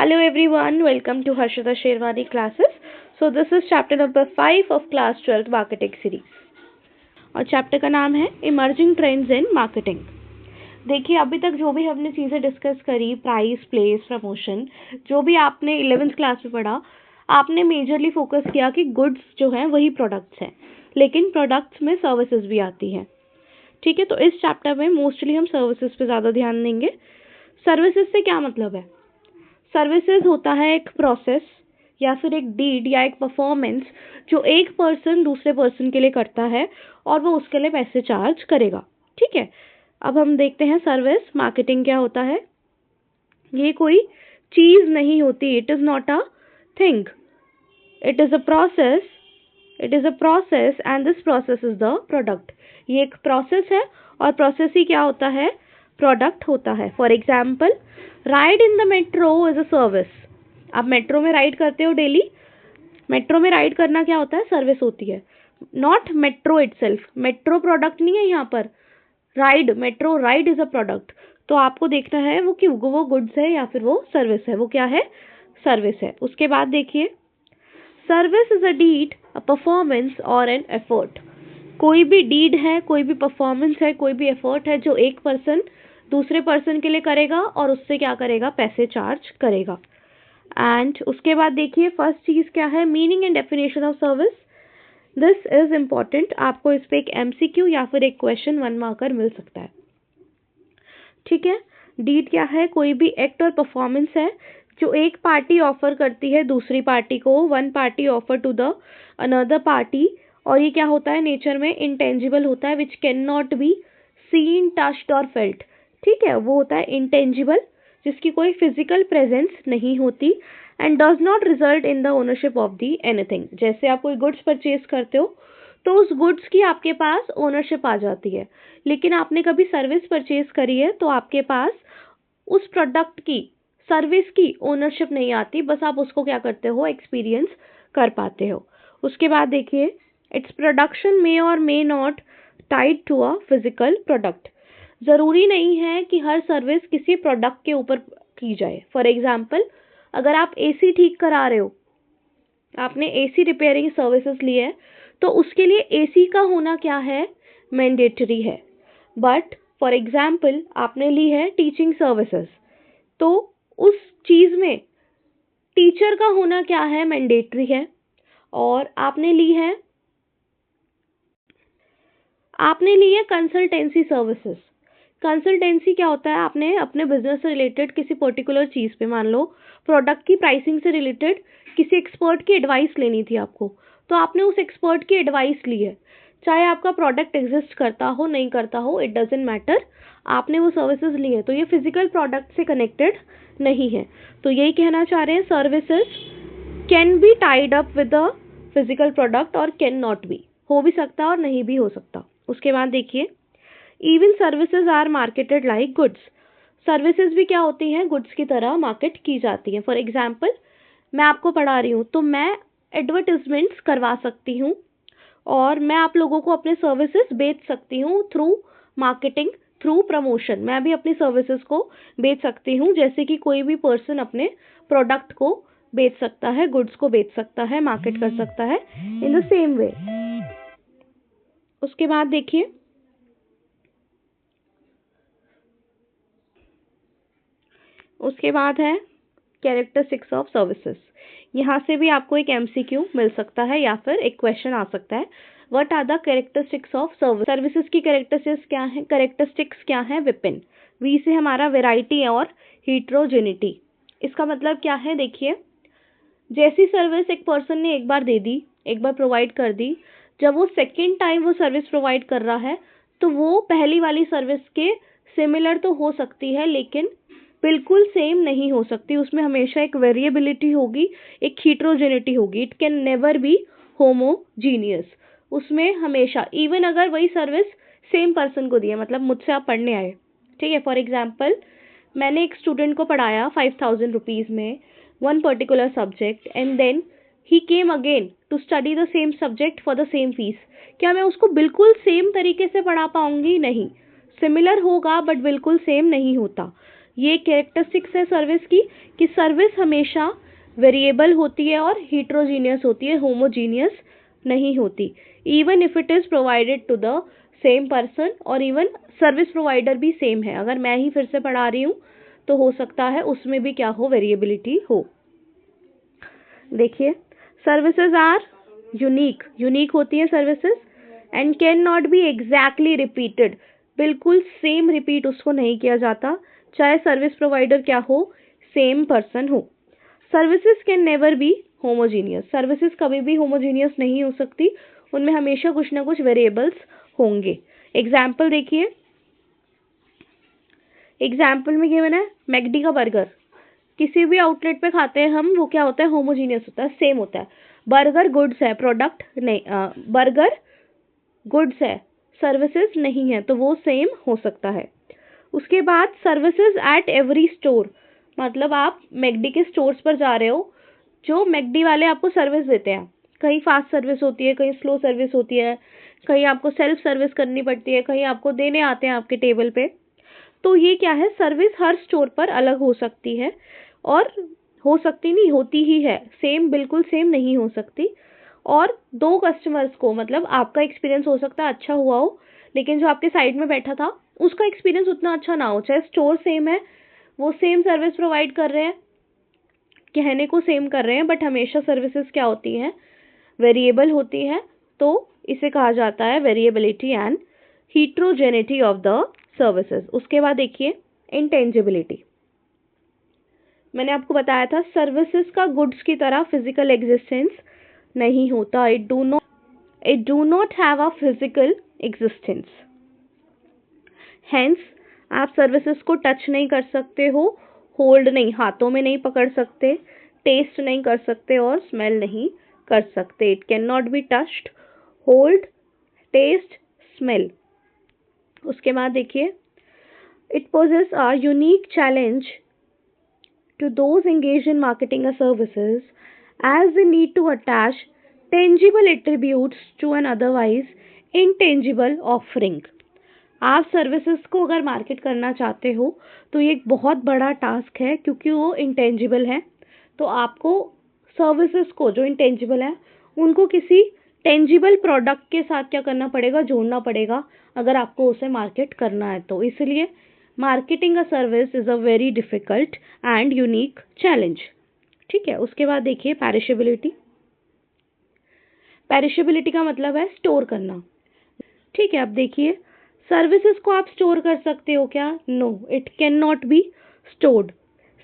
Hello everyone, welcome to Harshita Sherwani classes. So this is chapter number 5 of class 12 marketing series और chapter का नाम है emerging trends in marketing. देखिए अभी तक जो भी हमने चीज़ें डिस्कस करी, प्राइस, प्लेस, प्रमोशन, जो भी आपने 11th क्लास में पढ़ा, आपने मेजरली फोकस किया कि गुड्स जो हैं वही प्रोडक्ट्स हैं, लेकिन प्रोडक्ट्स में सर्विसेज भी आती हैं। ठीक है, तो इस चैप्टर में मोस्टली हम सर्विसेज पे ज़्यादा ध्यान देंगे। सर्विसेज से क्या मतलब है? सर्विसेज होता है एक प्रोसेस या फिर एक डीड या एक परफॉर्मेंस जो एक पर्सन दूसरे पर्सन के लिए करता है और वो उसके लिए पैसे चार्ज करेगा। ठीक है, अब हम देखते हैं सर्विस मार्केटिंग क्या होता है। ये कोई चीज़ नहीं होती, it is not a thing, it is a process, it is a process and this process is the product. ये एक प्रोसेस है और प्रोसेस ही क्या होता है? प्रोडक्ट होता है। For example, ride in the metro is a service. आप मेट्रो में राइड करते हो डेली, मेट्रो में राइड करना क्या होता है? सर्विस होती है। Not metro itself, metro product नहीं है यहाँ पर। Ride, metro ride is a product. तो आपको देखना है वो कि वो गुड्स है या फिर वो सर्विस है। वो क्या है? सर्विस है। उसके बाद देखिए, service is a deed, a performance और एन एफर्ट। कोई भी डीड है, कोई भी परफॉर्मेंस है, कोई भी एफर्ट है जो एक पर्सन दूसरे पर्सन के लिए करेगा और उससे क्या करेगा? पैसे चार्ज करेगा। एंड उसके बाद देखिए फर्स्ट चीज़ क्या है? Meaning and definition of service. This is important, आपको इस पे एक एमसीक्यू या फिर एक क्वेश्चन 1 मार्कर मिल सकता है। ठीक है, डीड क्या है? कोई भी एक्ट और परफॉर्मेंस है जो एक पार्टी ऑफर करती है दूसरी पार्टी को, one party offer to the another party, और ये क्या होता है? नेचर में इंटेंजिबल होता है, which can not be seen, touched और फेल्ट। ठीक है, वो होता है इंटेंजिबल, जिसकी कोई फिजिकल प्रेजेंस नहीं होती and does not result in the ownership of the anything. जैसे आप कोई गुड्स परचेज करते हो तो उस गुड्स की आपके पास ओनरशिप आ जाती है, लेकिन आपने कभी सर्विस परचेज करी है तो आपके पास उस प्रोडक्ट की, सर्विस की ओनरशिप नहीं आती, बस आप उसको क्या करते हो? एक्सपीरियंस कर पाते हो। उसके बाद देखिए, it's production may or may not tied to a physical product. ज़रूरी नहीं है कि हर सर्विस किसी प्रोडक्ट के ऊपर की जाए। फॉर एग्जाम्पल, अगर आप एसी ठीक करा रहे हो, आपने एसी रिपेयरिंग सर्विसेज ली है, तो उसके लिए एसी का होना क्या है? मैंडेटरी है। बट फॉर एग्जाम्पल आपने ली है टीचिंग सर्विसेज, तो उस चीज़ में टीचर का होना क्या है? मैंडेटरी है। और आपने ली है कंसल्टेंसी सर्विसेज। कंसल्टेंसी क्या होता है? आपने अपने बिजनेस से रिलेटेड किसी पर्टिकुलर चीज़ पे, मान लो प्रोडक्ट की प्राइसिंग से रिलेटेड किसी एक्सपर्ट की एडवाइस लेनी थी आपको, तो आपने उस एक्सपर्ट की एडवाइस ली है। चाहे आपका प्रोडक्ट एग्जिस्ट करता हो, नहीं करता हो, इट डजेंट मैटर, आपने वो सर्विसेज ली है, तो ये फिजिकल प्रोडक्ट से कनेक्टेड नहीं है। तो यही कहना चाह रहे हैं, services can be tied up with a physical product और कैन नॉट बी, हो भी सकता और नहीं भी हो सकता। उसके बाद देखिए, even services are marketed like goods. Services भी क्या होती हैं? गुड्स की तरह मार्केट की जाती हैं। फॉर एग्जाम्पल, मैं आपको पढ़ा रही हूँ तो मैं एडवर्टिजमेंट्स करवा सकती हूँ और मैं आप लोगों को अपने सर्विसेज बेच सकती हूँ थ्रू मार्केटिंग, थ्रू प्रमोशन। मैं भी अपनी सर्विसेज को बेच सकती हूँ, जैसे कि कोई भी पर्सन अपने प्रोडक्ट को बेच सकता है, गुड्स को बेच सकता है, मार्केट कर सकता है इन द सेम वे। उसके बाद देखिए, उसके बाद है कैरेक्टरिस्टिक्स ऑफ सर्विसेज। यहाँ से भी आपको एक एमसीक्यू मिल सकता है या फिर एक क्वेश्चन आ सकता है। What are the characteristics of service? Services की कैरेक्टरिस्टिक्स क्या है? कैरेक्टरिस्टिक्स क्या है? विपिन। वी से हमारा वेराइटी और हीट्रोजेनिटी। इसका मतलब क्या है? देखिए, जैसी सर्विस एक पर्सन ने एक बार दे दी, एक बार प्रोवाइड कर दी, जब वो सेकेंड टाइम वो सर्विस प्रोवाइड कर रहा है तो वो पहली वाली सर्विस के सिमिलर तो हो सकती है, लेकिन बिल्कुल सेम नहीं हो सकती। उसमें हमेशा एक वेरिएबिलिटी होगी, एक हीट्रोजेनिटी होगी। It can never be homogeneous. उसमें हमेशा, इवन अगर वही सर्विस सेम पर्सन को दी है, मतलब मुझसे आप पढ़ने आए, ठीक है, फॉर एग्जाम्पल मैंने एक स्टूडेंट को पढ़ाया 5000 रुपीज़ में one particular subject, and then he came again to study the same subject for the same fees. क्या मैं उसको बिल्कुल सेम तरीके से पढ़ा पाऊंगी? नहीं, सिमिलर होगा बट बिल्कुल सेम नहीं होता। ये कैरेक्टरिस्टिक्स है सर्विस की कि सर्विस हमेशा वेरिएबल होती है और हीट्रोजीनियस होती है, होमोजीनियस नहीं होती, even if it is provided to the same person, और इवन सर्विस प्रोवाइडर भी सेम है। अगर मैं ही फिर से पढ़ा रही हूँ तो हो सकता है उसमें भी क्या हो, वेरिएबिलिटी हो। देखिए, सर्विसेज आर यूनिक, यूनिक होती है services, and can not B exactly repeated, बिल्कुल सेम रिपीट उसको नहीं किया जाता, चाहे सर्विस प्रोवाइडर क्या हो, सेम पर्सन हो। Services can never be homogeneous, services कभी भी होमोजीनियस नहीं हो सकती, उनमें हमेशा कुछ ना कुछ वेरिएबल्स होंगे। एग्जाम्पल देखिए, एग्जाम्पल में गिवन है मैकडी का बर्गर, किसी भी आउटलेट पे खाते हैं हम, वो क्या होता है, होमोजीनियस होता है, सेम होता है। बर्गर गुड्स है, प्रोडक्ट नहीं, बर्गर गुड्स है, सर्विसेज नहीं है, तो वो सेम हो सकता है। उसके बाद सर्विसेज एट एवरी स्टोर, मतलब आप मैकडी के स्टोर्स पर जा रहे हो, जो मैकडी वाले आपको सर्विस देते हैं, कहीं फास्ट सर्विस होती है, कहीं स्लो सर्विस होती है, कहीं आपको सेल्फ सर्विस करनी पड़ती है, कहीं आपको देने आते हैं आपके टेबल पे। तो ये क्या है, सर्विस हर स्टोर पर अलग हो सकती है, और हो सकती नहीं, होती ही है, सेम बिल्कुल सेम नहीं हो सकती। और दो कस्टमर्स को, मतलब आपका एक्सपीरियंस हो सकता है अच्छा हुआ हो, लेकिन जो आपके साइड में बैठा था उसका एक्सपीरियंस उतना अच्छा ना हो, चाहे स्टोर सेम है, वो सेम सर्विस प्रोवाइड कर रहे हैं, कहने को सेम कर रहे हैं, बट हमेशा सर्विसेज क्या होती हैं, वेरिएबल होती है, तो इसे कहा जाता है variability and heterogeneity of the services. उसके बाद देखिए इंटेंजिबिलिटी, मैंने आपको बताया था सर्विसेज का गुड्स की तरह फिजिकल एग्जिस्टेंस नहीं होता, it do not have a physical existence, hence आप सर्विसेज को टच नहीं कर सकते हो, होल्ड नहीं, हाथों में नहीं पकड़ सकते, टेस्ट नहीं कर सकते और स्मेल नहीं कर सकते। It can not be touched, hold, taste, smell. उसके बाद देखिए, it poses a unique challenge to those engaged in marketing or services, as they need to attach tangible attributes to an otherwise intangible offering। आप services को अगर market करना चाहते हो तो ये एक बहुत बड़ा टास्क है, क्योंकि वो इंटेंजिबल है, तो आपको सर्विसेज को जो इंटेंजिबल है उनको किसी टेंजिबल प्रोडक्ट के साथ क्या करना पड़ेगा, जोड़ना पड़ेगा, अगर आपको उसे मार्केट करना है तो। इसलिए marketing a service is a very difficult and unique challenge. ठीक है, उसके बाद देखिए पेरिशेबिलिटी, पेरिशेबिलिटी का मतलब है स्टोर करना। ठीक है, अब देखिए सर्विसेज को आप स्टोर कर सकते हो क्या, no, it can not be stored.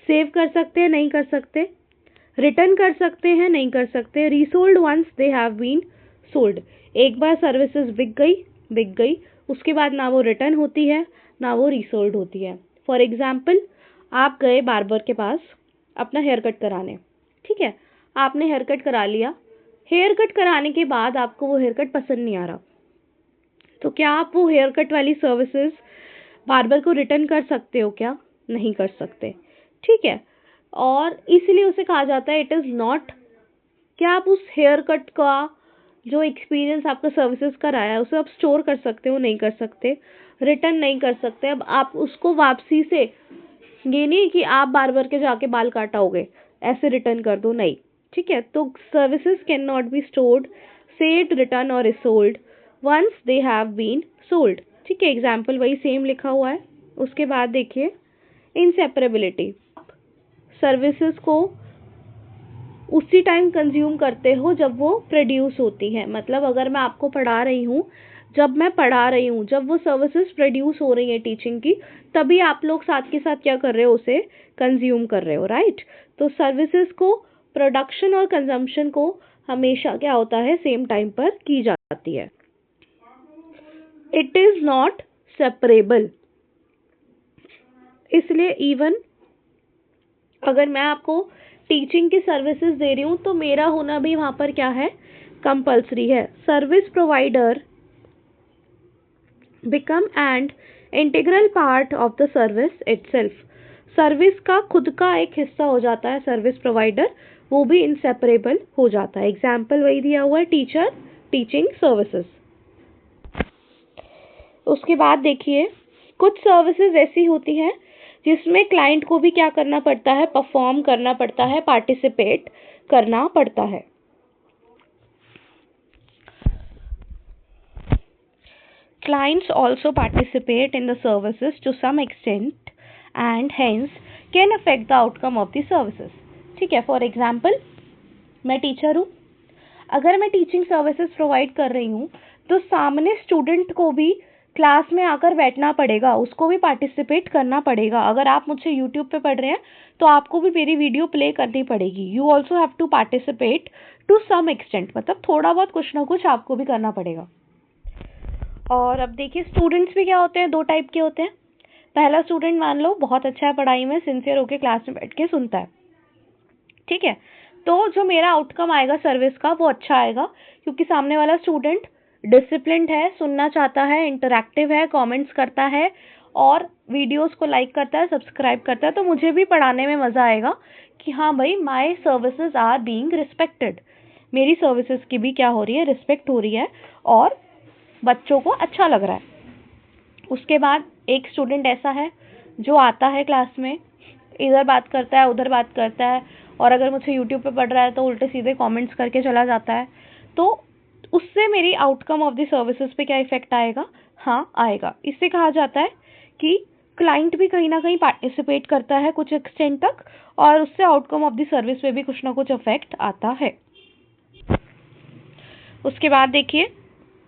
Save कर सकते हैं, नहीं कर सकते, रिटर्न कर सकते हैं, नहीं कर सकते, resold once they have been sold, एक बार सर्विसेज बिक गई, उसके बाद ना वो रिटर्न होती है ना वो रीसोल्ड होती है। फॉर एग्जाम्पल, आप गए बार्बर के पास अपना हेयर कट कराने, ठीक है, आपने हेयर कट करा लिया, हेयर कट कराने के बाद आपको वो हेयर कट पसंद नहीं आ रहा, तो क्या आप वो हेयर कट वाली सर्विसेज बार्बर को रिटर्न कर सकते हो क्या, नहीं कर सकते। ठीक है, और इसलिए उसे कहा जाता है इट इज़ नॉट, क्या आप उस हेयर कट का जो एक्सपीरियंस आपका सर्विसेज का रहा है उसे आप स्टोर कर सकते हो, नहीं कर सकते, रिटर्न नहीं कर सकते। अब आप उसको वापसी से, ये नहीं कि आप बार्बर के जाके बाल काटाओगे ऐसे रिटर्न कर दो, नहीं। ठीक है, तो services can not be stored, said, return और sold once they have been sold. ठीक है, एग्जाम्पल वही सेम लिखा हुआ है। उसके बाद देखिए इनसेपरेबिलिटी, सर्विसेज को उसी टाइम कंज्यूम करते हो जब वो प्रोड्यूस होती है, मतलब अगर मैं आपको पढ़ा रही हूँ, जब मैं पढ़ा रही हूँ, जब वो सर्विसेज प्रोड्यूस हो रही है टीचिंग की, तभी आप लोग साथ के साथ क्या कर रहे हो, उसे कंज्यूम कर रहे हो, राइट। तो सर्विसेज को, प्रोडक्शन और कंजम्पशन को हमेशा क्या होता है, सेम टाइम पर की जाती है। इट इज नॉट सेपरेबल, इसलिए इवन अगर मैं आपको टीचिंग की सर्विसेज दे रही हूँ तो मेरा होना भी वहाँ पर क्या है, कंपल्सरी है। Service provider become and integral part of the service itself, service का खुद का एक हिस्सा हो जाता है सर्विस प्रोवाइडर, वो भी इनसेपरेबल हो जाता है। एग्जाम्पल वही दिया हुआ है, टीचर, टीचिंग सर्विसेज। उसके बाद देखिए कुछ सर्विसेज ऐसी होती हैं जिसमें क्लाइंट को भी क्या करना पड़ता है, परफॉर्म करना पड़ता है, पार्टिसिपेट करना पड़ता है। Clients also participate in the services to some extent and hence can affect the outcome of the services. ठीक है, फॉर एग्जाम्पल मैं टीचर हूँ, अगर मैं टीचिंग सर्विसेज प्रोवाइड कर रही हूँ तो सामने स्टूडेंट को भी क्लास में आकर बैठना पड़ेगा, उसको भी पार्टिसिपेट करना पड़ेगा। अगर आप मुझसे यूट्यूब पे पढ़ रहे हैं तो आपको भी मेरी वीडियो प्ले करनी पड़ेगी। You also have to participate to some extent, मतलब थोड़ा बहुत कुछ ना कुछ आपको भी करना पड़ेगा। और अब देखिए स्टूडेंट्स भी क्या होते हैं, दो टाइप के होते हैं। पहला स्टूडेंट मान लो बहुत अच्छा है पढ़ाई में, सिंसियर होकर क्लास में बैठ के सुनता है, ठीक है, तो जो मेरा आउटकम आएगा सर्विस का वो अच्छा आएगा, क्योंकि सामने वाला स्टूडेंट डिसिप्लिन्ड है, सुनना चाहता है, इंटरैक्टिव है, कमेंट्स करता है और वीडियोस को लाइक करता है, सब्सक्राइब करता है, तो मुझे भी पढ़ाने में मज़ा आएगा कि हाँ भाई my services are being respected, मेरी सर्विसेज की भी क्या हो रही है, रिस्पेक्ट हो रही है और बच्चों को अच्छा लग रहा है। उसके बाद एक स्टूडेंट ऐसा है जो आता है क्लास में, इधर बात करता है, उधर बात करता है, और अगर मुझे यूट्यूब पे पढ़ रहा है तो उल्टे सीधे कमेंट्स करके चला जाता है, तो उससे मेरी आउटकम ऑफ द सर्विसेज पे क्या इफेक्ट आएगा? हाँ आएगा। इससे कहा जाता है कि क्लाइंट भी कहीं ना कहीं पार्टिसिपेट करता है कुछ एक्सटेंट तक, और उससे आउटकम ऑफ द सर्विस पे भी कुछ ना कुछ इफेक्ट आता है। उसके बाद देखिए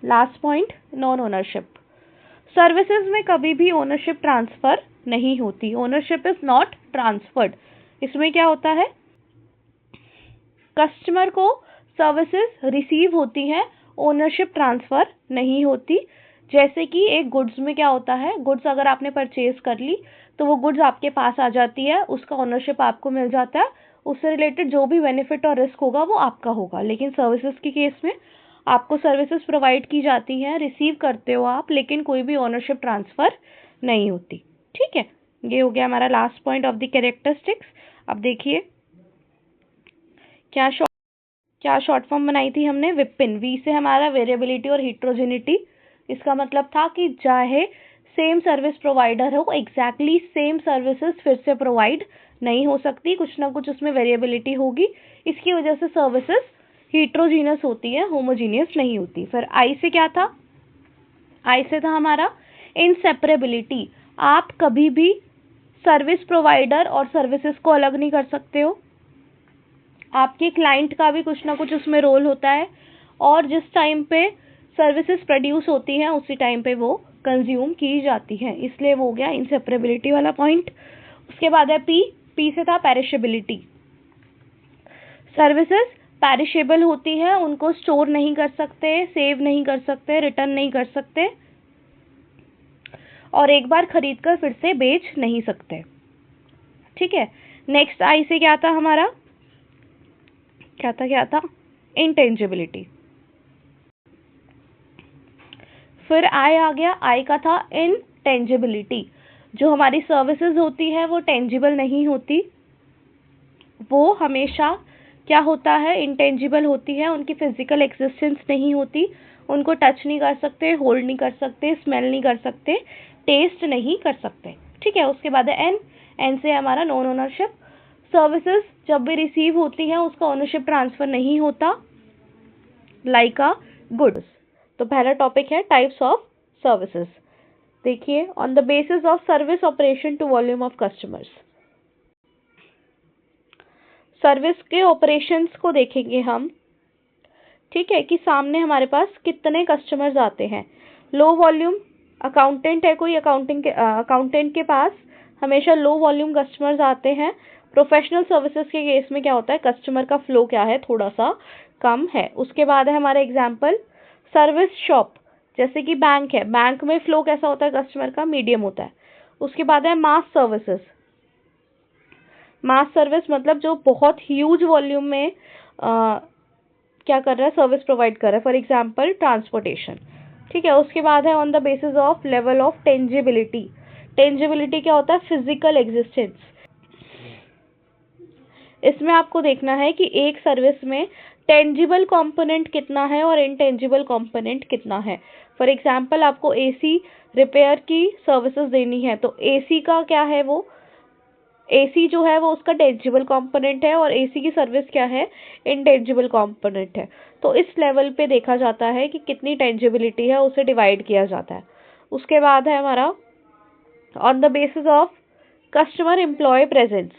last point, non ownership. Services में कभी भी ओनरशिप ट्रांसफर नहीं होती, ओनरशिप इज नॉट ट्रांसफर्ड। इसमें क्या होता है, कस्टमर को सर्विसेज रिसीव होती हैं, ओनरशिप ट्रांसफर नहीं होती। जैसे कि एक गुड्स में क्या होता है, गुड्स अगर आपने परचेज कर ली तो वो गुड्स आपके पास आ जाती है, उसका ओनरशिप आपको मिल जाता है, उससे रिलेटेड जो भी बेनिफिट और रिस्क होगा वो आपका होगा। लेकिन सर्विसेज के केस में आपको सर्विसेज प्रोवाइड की जाती हैं, रिसीव करते हो आप, लेकिन कोई भी ओनरशिप ट्रांसफर नहीं होती। ठीक है, ये हो गया हमारा last point of the characteristics. अब देखिए क्या शॉर्ट फॉर्म बनाई थी हमने, विपिन। वी से हमारा वेरिएबिलिटी और हिट्रोजेनिटी। इसका मतलब था कि चाहे सेम सर्विस प्रोवाइडर हो, एग्जैक्टली सेम सर्विसेज फिर से प्रोवाइड नहीं हो सकती, कुछ ना कुछ उसमें वेरिएबिलिटी होगी। इसकी वजह से सर्विसेज हिट्रोजीनियस होती है, होमोजीनियस नहीं होती। फिर आई से क्या था, आई से था हमारा इनसेपरेबिलिटी। आप कभी भी सर्विस प्रोवाइडर और सर्विसेज को अलग नहीं कर सकते हो, आपके क्लाइंट का भी कुछ ना कुछ उसमें रोल होता है, और जिस टाइम पे सर्विसेज प्रोड्यूस होती हैं उसी टाइम पे वो कंज्यूम की जाती हैं, इसलिए वो हो गया इनसेपरेबिलिटी वाला पॉइंट। उसके बाद है पी, पी से था पेरिशेबिलिटी। सर्विसेज पेरिशेबल होती हैं, उनको स्टोर नहीं कर सकते, सेव नहीं कर सकते, रिटर्न नहीं कर सकते, और एक बार खरीद कर फिर से बेच नहीं सकते। ठीक है, नेक्स्ट आई से क्या था हमारा, क्या था इंटेंजिबिलिटी। फिर आई आ गया, आई का था इनटेंजिबिलिटी। जो हमारी सर्विसेज होती है वो टेंजिबल नहीं होती, वो हमेशा क्या होता है, इंटेंजिबल होती है, उनकी फिजिकल एग्जिस्टेंस नहीं होती, उनको टच नहीं कर सकते, होल्ड नहीं कर सकते, स्मेल नहीं कर सकते, टेस्ट नहीं कर सकते। ठीक है, उसके बाद है एन, एन से हमारा नॉन ओनरशिप। सर्विसेज जब भी रिसीव होती हैं उसका ओनरशिप ट्रांसफर नहीं होता, लाइक अ गुड्स। तो पहला टॉपिक है टाइप्स ऑफ सर्विसेज। देखिए, on the basis of service operation to volume of customers. Service के ऑपरेशंस को देखेंगे हम, ठीक है, कि सामने हमारे पास कितने कस्टमर्स आते हैं। लो वॉल्यूम, अकाउंटेंट है कोई, अकाउंटेंट के पास हमेशा लो वॉल्यूम कस्टमर्स आते हैं। प्रोफेशनल सर्विसेज के केस में क्या होता है, कस्टमर का फ्लो क्या है, थोड़ा सा कम है। उसके बाद है हमारा एग्जाम्पल सर्विस शॉप, जैसे कि बैंक है, बैंक में फ्लो कैसा होता है कस्टमर का, मीडियम होता है। उसके बाद है मास सर्विसेज। मास सर्विस मतलब जो बहुत ह्यूज वॉल्यूम में क्या कर रहा है, सर्विस प्रोवाइड कर रहा है, फॉर एग्जाम्पल ट्रांसपोर्टेशन। ठीक है, उसके बाद है on the basis of level of tangibility. Tangibility क्या होता है, फिजिकल एग्जिस्टेंस। इसमें आपको देखना है कि एक सर्विस में टेंजिबल कंपोनेंट कितना है और इनटेंजिबल कंपोनेंट कितना है। फॉर एग्जांपल आपको एसी रिपेयर की सर्विसेज देनी है, तो एसी का क्या है, वो एसी जो है वो उसका टेंजिबल कंपोनेंट है और एसी की सर्विस क्या है, इनटेंजिबल कंपोनेंट है। तो इस लेवल पे देखा जाता है कि कितनी टेंजिबिलिटी है, उसे डिवाइड किया जाता है। उसके बाद है हमारा on the basis of customer employ presence.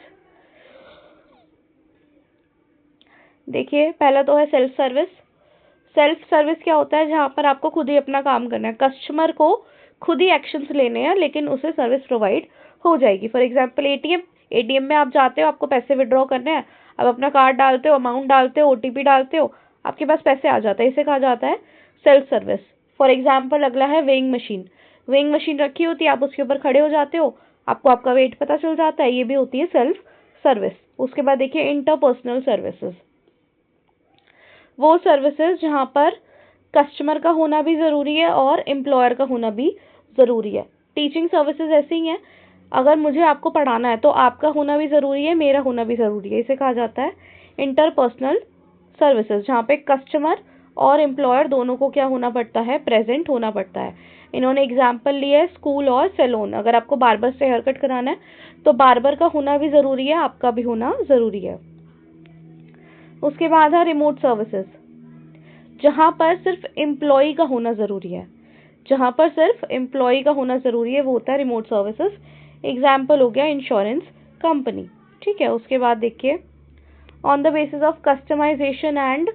देखिए पहला तो है सेल्फ सर्विस। सेल्फ सर्विस क्या होता है, जहाँ पर आपको खुद ही अपना काम करना है, कस्टमर को खुद ही एक्शंस लेने हैं, लेकिन उसे सर्विस प्रोवाइड हो जाएगी। फॉर एग्जांपल एटीएम में आप जाते हो, आपको पैसे विड्रॉ करने हैं, आप अपना कार्ड डालते हो, अमाउंट डालते हो, ओटीपी डालते हो, आपके पास पैसे आ जाते हैं, इसे कहा जाता है सेल्फ सर्विस। फॉर एग्जाम्पल अगला है वेइंग मशीन। वेइंग मशीन रखी होती है, आप उसके ऊपर खड़े हो जाते हो, आपको आपका वेट पता चल जाता है, ये भी होती है सेल्फ सर्विस। उसके बाद देखिए इंटरपर्सनल सर्विसेज, वो सर्विसेज जहाँ पर कस्टमर का होना भी ज़रूरी है और एम्प्लॉयर का होना भी ज़रूरी है। टीचिंग सर्विसेज ऐसी ही हैं, अगर मुझे आपको पढ़ाना है तो आपका होना भी ज़रूरी है, मेरा होना भी ज़रूरी है, इसे कहा जाता है इंटरपर्सनल सर्विसेज, जहाँ पे कस्टमर और एम्प्लॉयर दोनों को क्या होना पड़ता है, प्रेजेंट होना पड़ता है। इन्होंने एग्जाम्पल लिया है स्कूल और सैलून। अगर आपको बार्बर से हेयर कट कराना है तो बार्बर का होना भी ज़रूरी है, आपका भी होना ज़रूरी है। उसके बाद है रिमोट सर्विसेज, जहाँ पर सिर्फ एम्प्लॉय का होना ज़रूरी है, जहाँ पर सिर्फ एम्प्लॉय का होना ज़रूरी है, वो होता है रिमोट सर्विसेज। एग्जाम्पल हो गया इंश्योरेंस कंपनी, ठीक है। उसके बाद देखिए on the basis of customisation and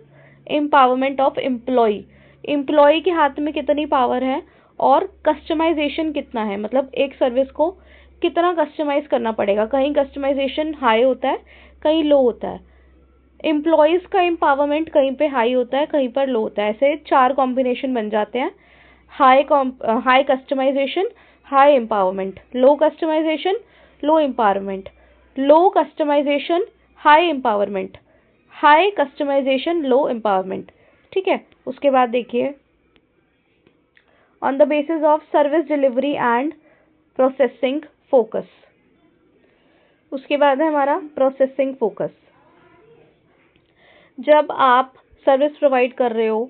empowerment of employ. Employ के हाथ में कितनी पावर है और कस्टमाइजेशन कितना है, मतलब एक सर्विस को कितना कस्टमाइज करना पड़ेगा। कहीं कस्टमाइजेशन हाई होता है, कहीं लो होता है। एम्प्लॉयज़ का एम्पावरमेंट कहीं पे हाई होता है, कहीं पर लो होता है। ऐसे 4 कॉम्बिनेशन बन जाते हैं, high customisation, high empowerment, low customisation, low empowerment, low customisation, high empowerment, high customisation, low empowerment, ठीक है। उसके बाद देखिए on the basis of service delivery and processing focus. उसके बाद है हमारा प्रोसेसिंग फोकस। जब आप सर्विस प्रोवाइड कर रहे हो,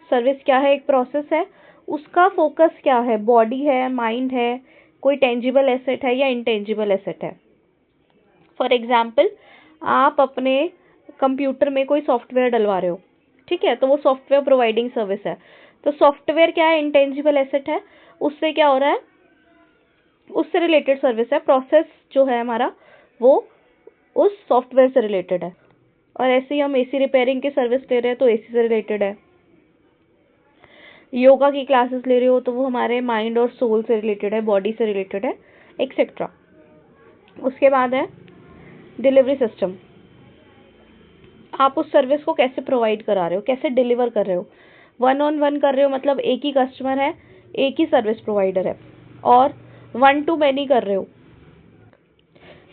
सर्विस क्या है, एक प्रोसेस है, उसका फोकस क्या है, बॉडी है, माइंड है, कोई टेंजिबल एसेट है या इनटेंजिबल एसेट है। फॉर एग्जाम्पल आप अपने कंप्यूटर में कोई सॉफ्टवेयर डलवा रहे हो, ठीक है, तो वो सॉफ्टवेयर प्रोवाइडिंग सर्विस है। तो सॉफ्टवेयर क्या है, इंटेंजिबल एसेट है, उससे क्या हो रहा है, उससे रिलेटेड सर्विस है। प्रोसेस जो है हमारा वो उस सॉफ्टवेयर से रिलेटेड है। और ऐसे ही हम एसी रिपेयरिंग की सर्विस ले रहे हैं तो एसी से रिलेटेड है। योगा की क्लासेस ले रहे हो तो वो हमारे माइंड और सोल से रिलेटेड है, बॉडी से रिलेटेड है, एक्सेट्रा। उसके बाद है डिलीवरी सिस्टम। आप उस सर्विस को कैसे प्रोवाइड करा रहे हो, कैसे डिलीवर कर रहे हो। 1-on-1 कर रहे हो, मतलब एक ही कस्टमर है, एक ही सर्विस प्रोवाइडर है। और 1-to-many कर रहे हो,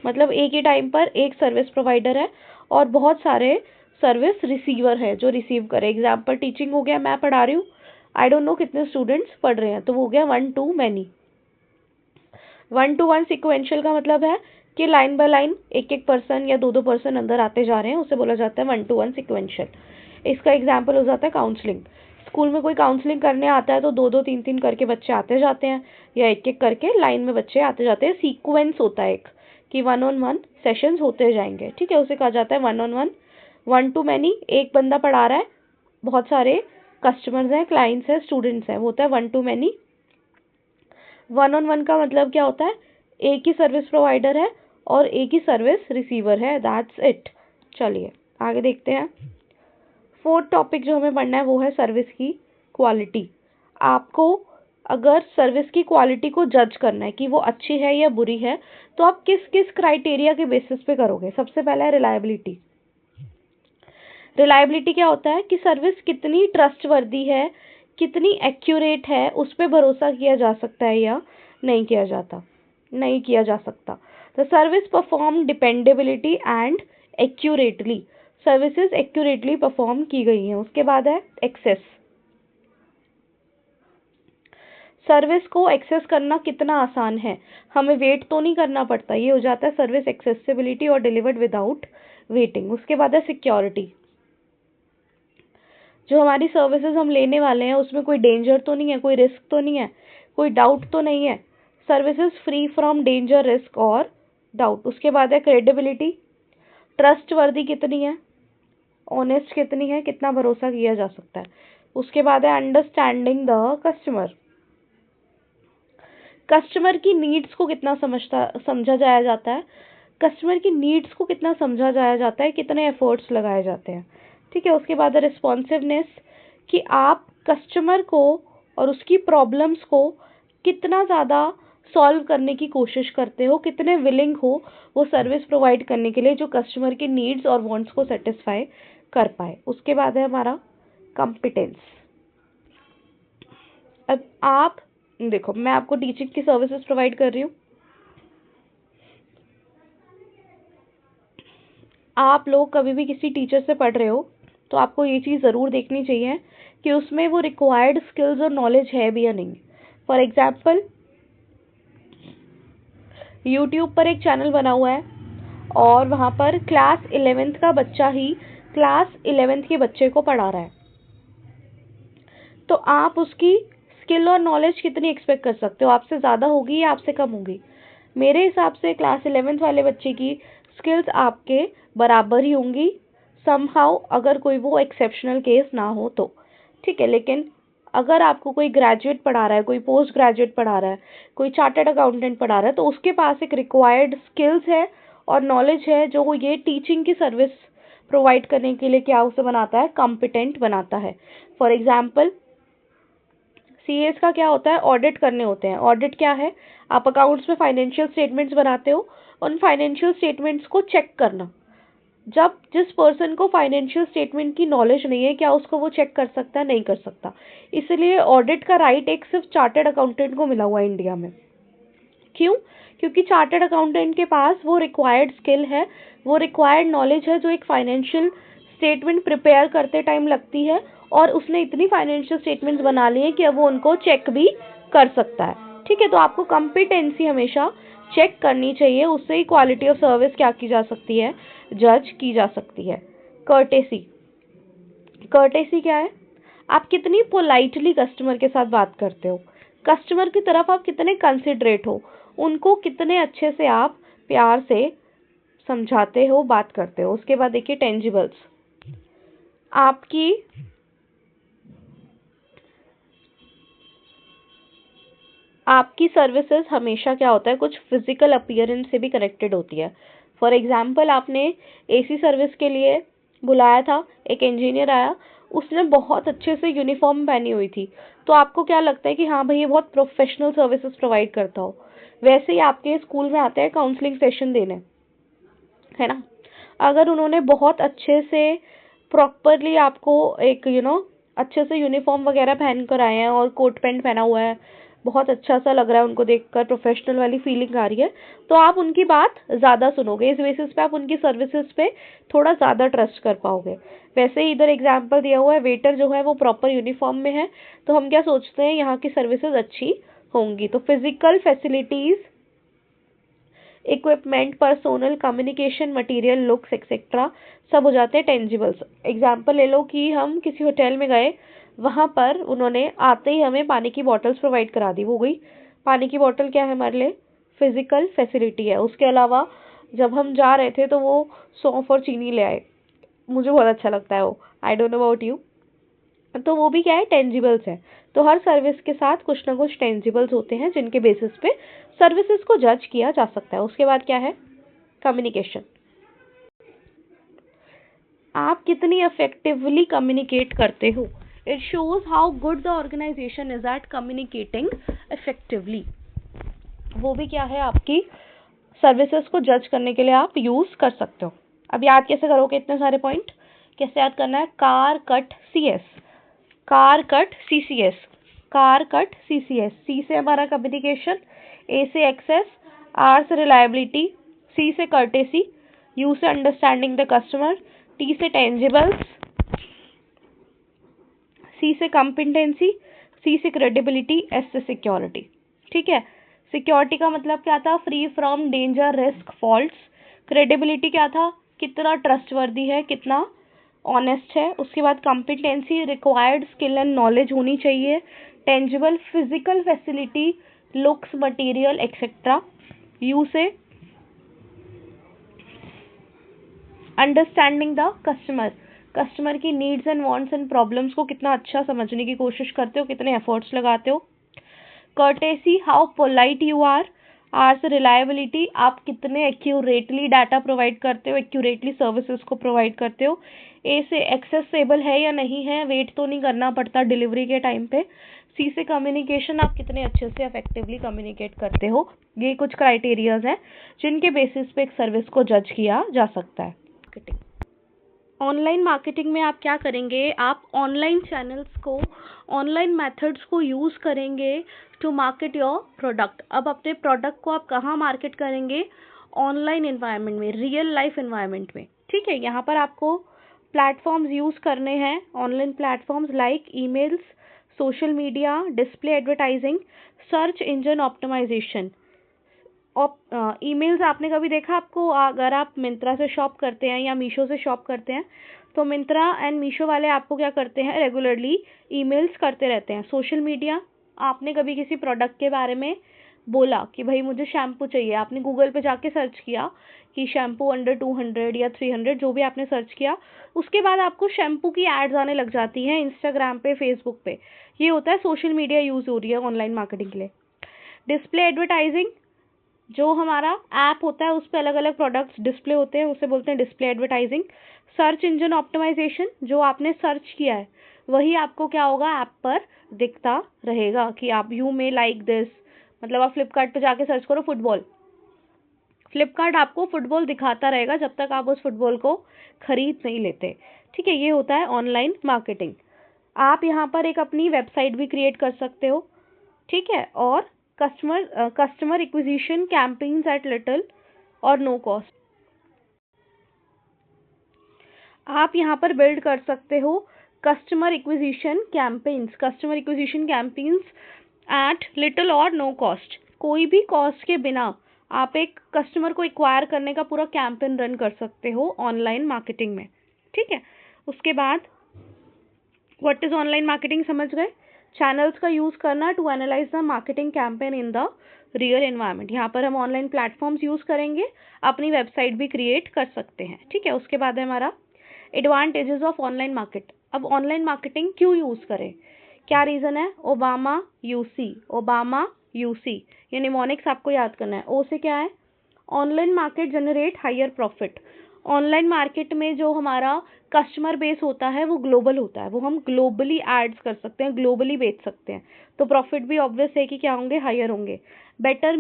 मतलब एक ही टाइम पर एक सर्विस प्रोवाइडर है और बहुत सारे सर्विस रिसीवर है जो रिसीव करे। एग्जाम्पल टीचिंग हो गया, मैं पढ़ा रही हूँ, आई डोंट नो कितने स्टूडेंट्स पढ़ रहे हैं, तो वो हो गया 1-to-many। 1-to-1 सिक्वेंशियल का मतलब है कि लाइन बाय लाइन एक एक पर्सन या 2-2 पर्सन अंदर आते जा रहे हैं, उसे बोला जाता है 1-to-1 सिक्वेंशियल। इसका एग्जाम्पल हो जाता है काउंसलिंग। स्कूल में कोई काउंसलिंग करने आता है तो 2-2 3-3 करके बच्चे आते जाते हैं, या एक एक करके लाइन में बच्चे आते जाते हैं। सीक्वेंस होता है एक कि 1-on-1 सेशंस होते जाएंगे, ठीक है, उसे कहा जाता है 1-on-1। 1-to-many, एक बंदा पढ़ा रहा है, बहुत सारे कस्टमर्स हैं, क्लाइंट्स हैं, स्टूडेंट्स हैं, वो होता है 1-to-many। 1-on-1 का मतलब क्या होता है, एक ही सर्विस प्रोवाइडर है और एक ही सर्विस रिसीवर है, दैट्स इट। चलिए आगे देखते हैं। 4th टॉपिक जो हमें पढ़ना है वो है सर्विस की क्वालिटी। आपको अगर सर्विस की क्वालिटी को जज करना है कि वो अच्छी है या बुरी है, तो आप किस किस क्राइटेरिया के बेसिस पे करोगे। सबसे पहला है रिलायबिलिटी। रिलायबिलिटी क्या होता है कि सर्विस कितनी ट्रस्टवर्दी है, कितनी एक्यूरेट है, उस पर भरोसा किया जा सकता है या नहीं किया जा सकता। The service perform dependability and accurately, services accurately perform की गई हैं। उसके बाद है एक्सेस। सर्विस को एक्सेस करना कितना आसान है, हमें वेट तो नहीं करना पड़ता, ये हो जाता है सर्विस एक्सेसिबिलिटी और डिलीवर्ड विदाउट वेटिंग। उसके बाद है सिक्योरिटी। जो हमारी सर्विसेज हम लेने वाले हैं उसमें कोई डेंजर तो नहीं है, कोई रिस्क तो नहीं है, कोई डाउट तो नहीं है। Services free from danger, risk और डाउट। उसके बाद है क्रेडिबिलिटी, ट्रस्टवर्दी कितनी है, ऑनेस्ट कितनी है, कितना भरोसा किया जा सकता है। उसके बाद है अंडरस्टैंडिंग द कस्टमर, कस्टमर की नीड्स को कितना समझा जाया जाता है, कस्टमर की नीड्स को कितना समझा जाया जाता है, कितने एफर्ट्स लगाए जाते हैं। ठीक है। उसके बाद है रिस्पॉन्सिवनेस, कि आप कस्टमर को और उसकी प्रॉब्लम्स को कितना ज़्यादा सॉल्व करने की कोशिश करते हो, कितने विलिंग हो वो सर्विस प्रोवाइड करने के लिए जो कस्टमर की नीड्स और वांट्स को सेटिस्फाई कर पाए। उसके बाद है हमारा कॉम्पिटेंस। अब आप देखो, मैं आपको टीचिंग की सर्विसेज प्रोवाइड कर रही हूँ, आप लोग कभी भी किसी टीचर से पढ़ रहे हो तो आपको ये चीज़ ज़रूर देखनी चाहिए कि उसमें वो रिक्वायर्ड स्किल्स और नॉलेज है भी या नहीं। फॉर एग्जाम्पल, यूट्यूब पर एक चैनल बना हुआ है और वहाँ पर क्लास 11th का बच्चा ही क्लास 11th के बच्चे को पढ़ा रहा है, तो आप उसकी स्किल और नॉलेज कितनी एक्सपेक्ट कर सकते हो? आपसे ज़्यादा होगी या आपसे कम होगी? मेरे हिसाब से क्लास 11th वाले बच्चे की स्किल्स आपके बराबर ही होंगी समहाउ, अगर कोई वो एक्सेप्शनल केस ना हो तो। ठीक है। लेकिन अगर आपको कोई ग्रेजुएट पढ़ा रहा है, कोई पोस्ट ग्रेजुएट पढ़ा रहा है, कोई चार्टर्ड अकाउंटेंट पढ़ा रहा है, तो उसके पास एक रिक्वायर्ड स्किल्स है और नॉलेज है जो वो ये टीचिंग की सर्विस प्रोवाइड करने के लिए क्या उसे बनाता है, कॉम्पिटेंट बनाता है। फॉर एग्जाम्पल, सीएस का क्या होता है, ऑडिट करने होते हैं। ऑडिट क्या है? आप अकाउंट्स में फाइनेंशियल स्टेटमेंट्स बनाते हो, उन फाइनेंशियल स्टेटमेंट्स को चेक करना। जब जिस पर्सन को फाइनेंशियल स्टेटमेंट की नॉलेज नहीं है, क्या उसको वो चेक कर सकता है? नहीं कर सकता। इसलिए ऑडिट का राइट एक सिर्फ चार्टर्ड अकाउंटेंट को मिला हुआ है इंडिया में। क्यों? क्योंकि चार्टर्ड अकाउंटेंट के पास वो रिक्वायर्ड स्किल है, वो रिक्वायर्ड नॉलेज है जो एक फाइनेंशियल स्टेटमेंट प्रिपेयर करते टाइम लगती है, और उसने इतनी फाइनेंशियल स्टेटमेंट्स बना ली है कि अब वो उनको चेक भी कर सकता है। ठीक है। तो आपको कॉम्पिटेंसी हमेशा चेक करनी चाहिए, उससे ही क्वालिटी ऑफ सर्विस क्या की जा सकती है, जज की जा सकती है। कर्टेसी, कर्टेसी क्या है? आप कितनी पोलाइटली कस्टमर के साथ बात करते हो, कस्टमर की तरफ आप कितने कंसिडरेट हो, उनको कितने अच्छे से आप प्यार से समझाते हो, बात करते हो। उसके बाद देखिए टेंजिबल्स, आपकी सर्विसेज हमेशा क्या होता है, कुछ फिजिकल अपीयरेंस से भी कनेक्टेड होती है। फॉर एग्जाम्पल, आपने एसी सर्विस के लिए बुलाया था, एक इंजीनियर आया, उसने बहुत अच्छे से यूनिफॉर्म पहनी हुई थी, तो आपको क्या लगता है कि हाँ भाई ये बहुत प्रोफेशनल सर्विसेज प्रोवाइड करता हो। वैसे ही आपके स्कूल में आते हैं काउंसलिंग सेशन देने, है ना, अगर उन्होंने बहुत अच्छे से प्रॉपरली आपको एक अच्छे से यूनिफॉर्म वगैरह पहन कर आए हैं और कोट पैंट पहना हुआ है, बहुत अच्छा सा लग रहा है, उनको देखकर प्रोफेशनल वाली फीलिंग आ रही है, तो आप उनकी बात ज़्यादा सुनोगे। इस बेसिस पे आप उनकी सर्विसेज पे थोड़ा ज़्यादा ट्रस्ट कर पाओगे। वैसे ही इधर एग्जाम्पल दिया हुआ है, वेटर जो है वो प्रॉपर यूनिफॉर्म में है, तो हम क्या सोचते हैं, यहाँ की सर्विसेज अच्छी होंगी। तो physical facilities, equipment, personnel, communication, material, looks etcetera सब हो जाते हैं टेंजिबल्स। एग्जाम्पल ले लो कि हम किसी होटल में गए, वहाँ पर उन्होंने आते ही हमें पानी की बॉटल्स प्रोवाइड करा दी, वो गई पानी की बॉटल क्या है हमारे लिए, फिजिकल फैसिलिटी है। उसके अलावा जब हम जा रहे थे तो वो सौंफ और चीनी ले आए, मुझे बहुत अच्छा लगता है वो, I don't know about you, तो वो भी क्या है, टेंजिबल्स है। तो हर सर्विस के साथ कुछ ना कुछ टेंजिबल्स होते हैं जिनके बेसिस पे सर्विसेज को जज किया जा सकता है। उसके बाद क्या है, कम्युनिकेशन, आप कितनी इफेक्टिवली कम्युनिकेट करते हो। It shows how good the organisation is at communicating effectively. वो भी क्या है, आपकी सर्विसेज को जज करने के लिए आप यूज कर सकते हो। अब याद कैसे करोगे इतने सारे पॉइंट, कैसे याद करना है, car cut C S, car cut CCS, car cut CCS, C से हमारा कम्युनिकेशन, ए से एक्सेस, आर से रिलायबिलिटी, सी से कर्टेसी, यू से अंडरस्टैंडिंग द कस्टमर, टी से टेंजिबल्स, सी से कॉम्पिटेंसी, सी से क्रेडिबिलिटी, एस से सिक्योरिटी। ठीक है। सिक्योरिटी का मतलब क्या था, free from danger, risk, faults. Credibility क्या था, कितना ट्रस्टवर्दी है, कितना ऑनेस्ट है। उसके बाद competency, required skill and knowledge होनी चाहिए। Tangible, physical facility, looks, material etcetera. You से अंडरस्टैंडिंग द कस्टमर, कस्टमर की needs and wants and problems को कितना अच्छा समझने की कोशिश करते हो, कितने एफर्ट्स लगाते हो। Courtesy, how polite you are. R से रिलायबिलिटी, आप कितने एक्यूरेटली डाटा प्रोवाइड करते हो, एक्यूरेटली सर्विसेज को प्रोवाइड करते हो। ए से एक्सेसिबल है या नहीं है, वेट तो नहीं करना पड़ता डिलीवरी के टाइम पे। सी से कम्युनिकेशन, आप कितने अच्छे से इफेक्टिवली कम्युनिकेट करते हो। ये कुछ क्राइटेरियाज हैं जिनके बेसिस पे एक सर्विस को जज किया जा सकता है। मार्केटिंग, ऑनलाइन मार्केटिंग में आप क्या करेंगे, आप ऑनलाइन चैनल्स को, ऑनलाइन मेथड्स को यूज़ करेंगे टू मार्केट योर प्रोडक्ट। अब अपने प्रोडक्ट को आप कहाँ मार्केट करेंगे, ऑनलाइन एनवायरनमेंट में, रियल लाइफ एनवायरनमेंट में। ठीक है, यहाँ पर आपको प्लेटफॉर्म्स यूज़ करने हैं, online platforms like emails, social media, display advertising, search engine optimisation. Emails आपने कभी देखा, आपको अगर आप मिंत्रा से शॉप करते हैं या मीशो से शॉप करते हैं तो मिंत्रा एंड मीशो वाले आपको क्या करते हैं, रेगुलरली ईमेल्स करते रहते हैं। सोशल मीडिया, आपने कभी किसी प्रोडक्ट के बारे में बोला कि भाई मुझे शैम्पू चाहिए, आपने गूगल पे जाके सर्च किया कि शैम्पू अंडर 200 या 300, जो भी आपने सर्च किया, उसके बाद आपको शैम्पू की एड्स आने लग जाती हैं इंस्टाग्राम पे, फेसबुक पे। ये होता है सोशल मीडिया यूज़ हो रही है ऑनलाइन मार्केटिंग के लिए। डिस्प्ले एडवर्टाइजिंग, जो हमारा ऐप होता है उस पर अलग अलग प्रोडक्ट्स डिस्प्ले होते हैं, उसे बोलते हैं display advertising. Search engine optimisation, जो आपने सर्च किया है वही आपको क्या होगा, ऐप पर दिखता रहेगा कि आप यू मे लाइक दिस। मतलब आप फ्लिपकार्ट पे जाके सर्च करो फुटबॉल, फ्लिपकार्ट आपको फुटबॉल दिखाता रहेगा जब तक आप उस फुटबॉल को खरीद नहीं लेते। ठीक है, ये होता है ऑनलाइन मार्केटिंग। आप यहाँ पर एक अपनी वेबसाइट भी क्रिएट कर सकते हो। ठीक है, और customer acquisition campaigns at little or no cost, आप यहाँ पर बिल्ड कर सकते हो customer acquisition campaigns at little or no cost. कोई भी कॉस्ट के बिना आप एक कस्टमर को एक्वायर करने का पूरा कैंपेन रन कर सकते हो ऑनलाइन मार्केटिंग में। ठीक है, उसके बाद व्हाट इज ऑनलाइन मार्केटिंग समझ गए। चैनल्स का यूज़ करना to analyse the marketing campaign in the real environment. यहाँ पर हम ऑनलाइन प्लेटफॉर्म्स यूज़ करेंगे, अपनी वेबसाइट भी क्रिएट कर सकते हैं। ठीक है, उसके बाद है हमारा एडवांटेजेस ऑफ ऑनलाइन मार्केट। अब ऑनलाइन मार्केटिंग क्यों यूज़ करें, क्या रीज़न है। ओबामा यूसी, ये निमोनिक्स आपको याद करना है। ओ से क्या है, online market generate higher profit. Online market में जो हमारा कस्टमर बेस होता है वो ग्लोबल होता है, वो हम ग्लोबली एड्स कर सकते हैं, ग्लोबली बेच सकते हैं, तो प्रॉफिट भी ऑब्वियस है कि क्या होंगे, हायर होंगे। बेटर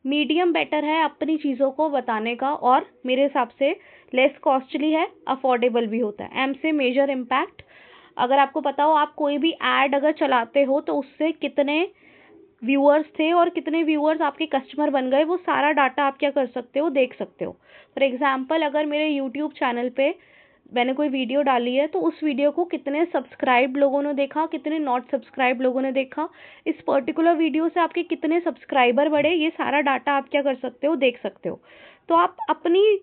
मीडियम बेटर है अपनी चीज़ों को बताने का, और मेरे हिसाब से लेस कॉस्टली है, अफोर्डेबल भी होता है। एम से मेजर इम्पैक्ट, अगर आपको पता हो आप कोई भी ऐड अगर चलाते हो तो उससे कितने व्यूअर्स थे और कितने व्यूअर्स आपके कस्टमर बन गए, वो सारा डाटा आप क्या कर सकते हो, देख सकते हो। फॉर एग्जांपल, अगर मेरे यूट्यूब चैनल पे मैंने कोई वीडियो डाली है तो उस वीडियो को कितने सब्सक्राइब लोगों ने देखा, कितने नॉट सब्सक्राइब लोगों ने देखा, इस पर्टिकुलर वीडियो से आपके कितने सब्सक्राइबर बढ़े, ये सारा डाटा आप क्या कर सकते हो, देख सकते हो। तो आप अपनी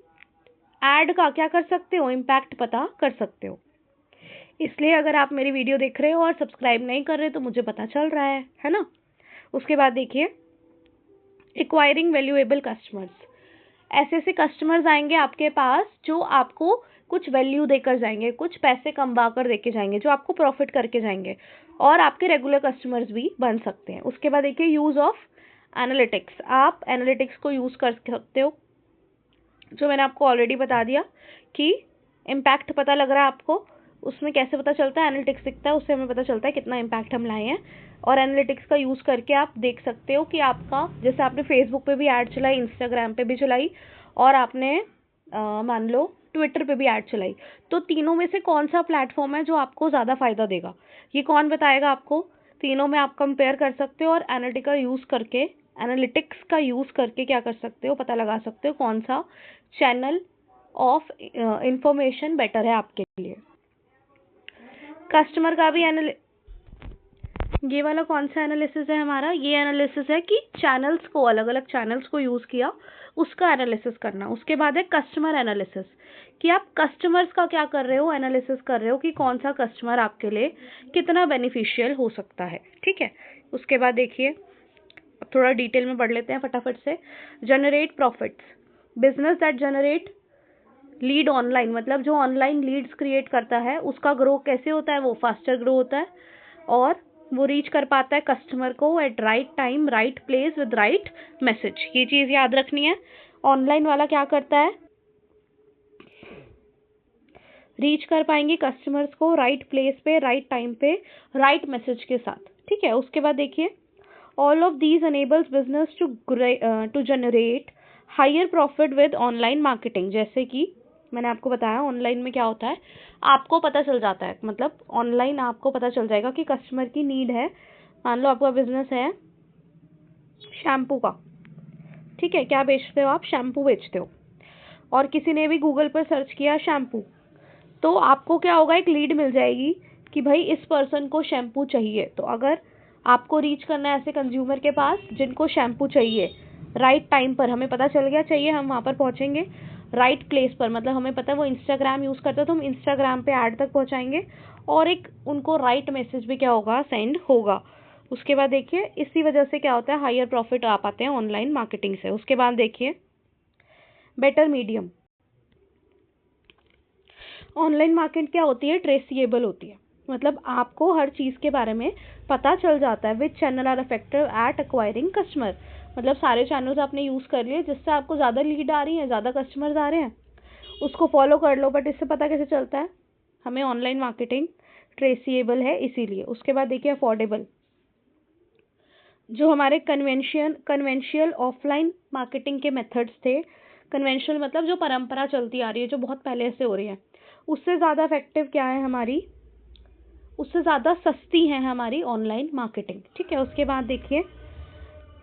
एड का क्या कर सकते हो, इम्पैक्ट पता कर सकते हो। इसलिए अगर आप मेरी वीडियो देख रहे हो और सब्सक्राइब नहीं कर रहे तो मुझे पता चल रहा है ना। उसके बाद देखिए, एक्वायरिंग वैल्यूएबल कस्टमर्स, ऐसे ऐसे कस्टमर्स आएंगे आपके पास जो आपको कुछ वैल्यू देकर जाएंगे, कुछ पैसे कमा कर देके जाएंगे, जो आपको प्रॉफिट करके जाएंगे, और आपके रेगुलर कस्टमर्स भी बन सकते हैं। उसके बाद देखिए, यूज़ ऑफ एनालिटिक्स, आप एनालिटिक्स को यूज़ कर सकते हो, जो मैंने आपको ऑलरेडी बता दिया कि इम्पैक्ट पता लग रहा है आपको, उसमें कैसे पता चलता है, एनालिटिक्स दिखता है, उससे हमें पता चलता है कितना इम्पैक्ट हम लाए हैं। और एनालिटिक्स का यूज़ करके आप देख सकते हो कि आपका, जैसे आपने फेसबुक पे भी ऐड चलाई, इंस्टाग्राम पे भी चलाई, और आपने मान लो ट्विटर पे भी ऐड चलाई, तो तीनों में से कौन सा प्लेटफॉर्म है जो आपको ज़्यादा फ़ायदा देगा, ये कौन बताएगा आपको। तीनों में आप कंपेयर कर सकते हो और एनालिटिक्स का यूज़ करके क्या कर सकते हो, पता लगा सकते हो कौन सा चैनल ऑफ इंफॉर्मेशन बेटर है आपके लिए। कस्टमर का भी ये वाला कौन सा एनालिसिस है हमारा, ये एनालिसिस है कि चैनल्स को, अलग अलग चैनल्स को यूज़ किया, उसका एनालिसिस करना। उसके बाद है कस्टमर एनालिसिस, कि आप कस्टमर्स का क्या कर रहे हो, एनालिसिस कर रहे हो कि कौन सा कस्टमर आपके लिए कितना बेनिफिशियल हो सकता है। ठीक है, उसके बाद देखिए, अब थोड़ा डिटेल में पढ़ लेते हैं फटाफट से। Generate profits, business that generate lead online, मतलब जो ऑनलाइन लीड्स क्रिएट करता है उसका ग्रो कैसे होता है, वो फास्टर ग्रो होता है और वो रीच कर पाता है कस्टमर को at right time, right place, with right message. ये चीज़ याद रखनी है। ऑनलाइन वाला क्या करता है, रीच कर पाएंगे कस्टमर्स को राइट प्लेस पे, राइट टाइम पे, राइट मैसेज के साथ। ठीक है, उसके बाद देखिए, all of these enables business to generate higher profit with online marketing. जैसे कि मैंने आपको बताया ऑनलाइन में क्या होता है, आपको पता चल जाता है, मतलब ऑनलाइन आपको पता चल जाएगा कि कस्टमर की नीड है। मान लो आपका बिजनेस है शैम्पू का, ठीक है, क्या बेचते हो आप, शैम्पू बेचते हो, और किसी ने भी गूगल पर सर्च किया शैम्पू, तो आपको क्या होगा, एक लीड मिल जाएगी कि भाई इस पर्सन को शैम्पू चाहिए। तो अगर आपको रीच करना है ऐसे कंज्यूमर के पास जिनको शैम्पू चाहिए, राइट टाइम पर, हमें पता चल गया चाहिए, हम वहाँ पर पहुँचेंगे। राइट प्लेस पर, मतलब हमें पता है वो इंस्टाग्राम यूज़ करते हैं तो हम इंस्टाग्राम पे ऐड तक पहुँचाएंगे और एक उनको राइट मैसेज भी क्या होगा, सेंड होगा। उसके बाद देखिए, इसी वजह से क्या होता है, हायर प्रॉफिट आ पाते हैं ऑनलाइन मार्केटिंग से। उसके बाद देखिए, बेटर मीडियम। ऑनलाइन मार्केट क्या होती है, ट्रेसिएबल होती है, मतलब आपको हर चीज़ के बारे में पता चल जाता है। Which channel are effective at acquiring customer, मतलब सारे चैनल्स आपने यूज़ कर लिए जिससे आपको ज़्यादा लीड आ रही है, ज़्यादा कस्टमर्स आ रहे हैं, उसको फॉलो कर लो। बट इससे पता कैसे चलता है हमें, ऑनलाइन मार्केटिंग ट्रेसिएबल है इसीलिए। उसके बाद देखिए, अफोर्डेबल। जो हमारे कन्वेंशियल ऑफलाइन मार्केटिंग के मेथड्स थे, कन्वेंशनल मतलब जो परंपरा चलती आ रही है, जो बहुत पहले से हो रही है, उससे ज़्यादा इफेक्टिव क्या है हमारी, उससे ज़्यादा सस्ती है हमारी ऑनलाइन मार्केटिंग। ठीक है, उसके बाद देखिए,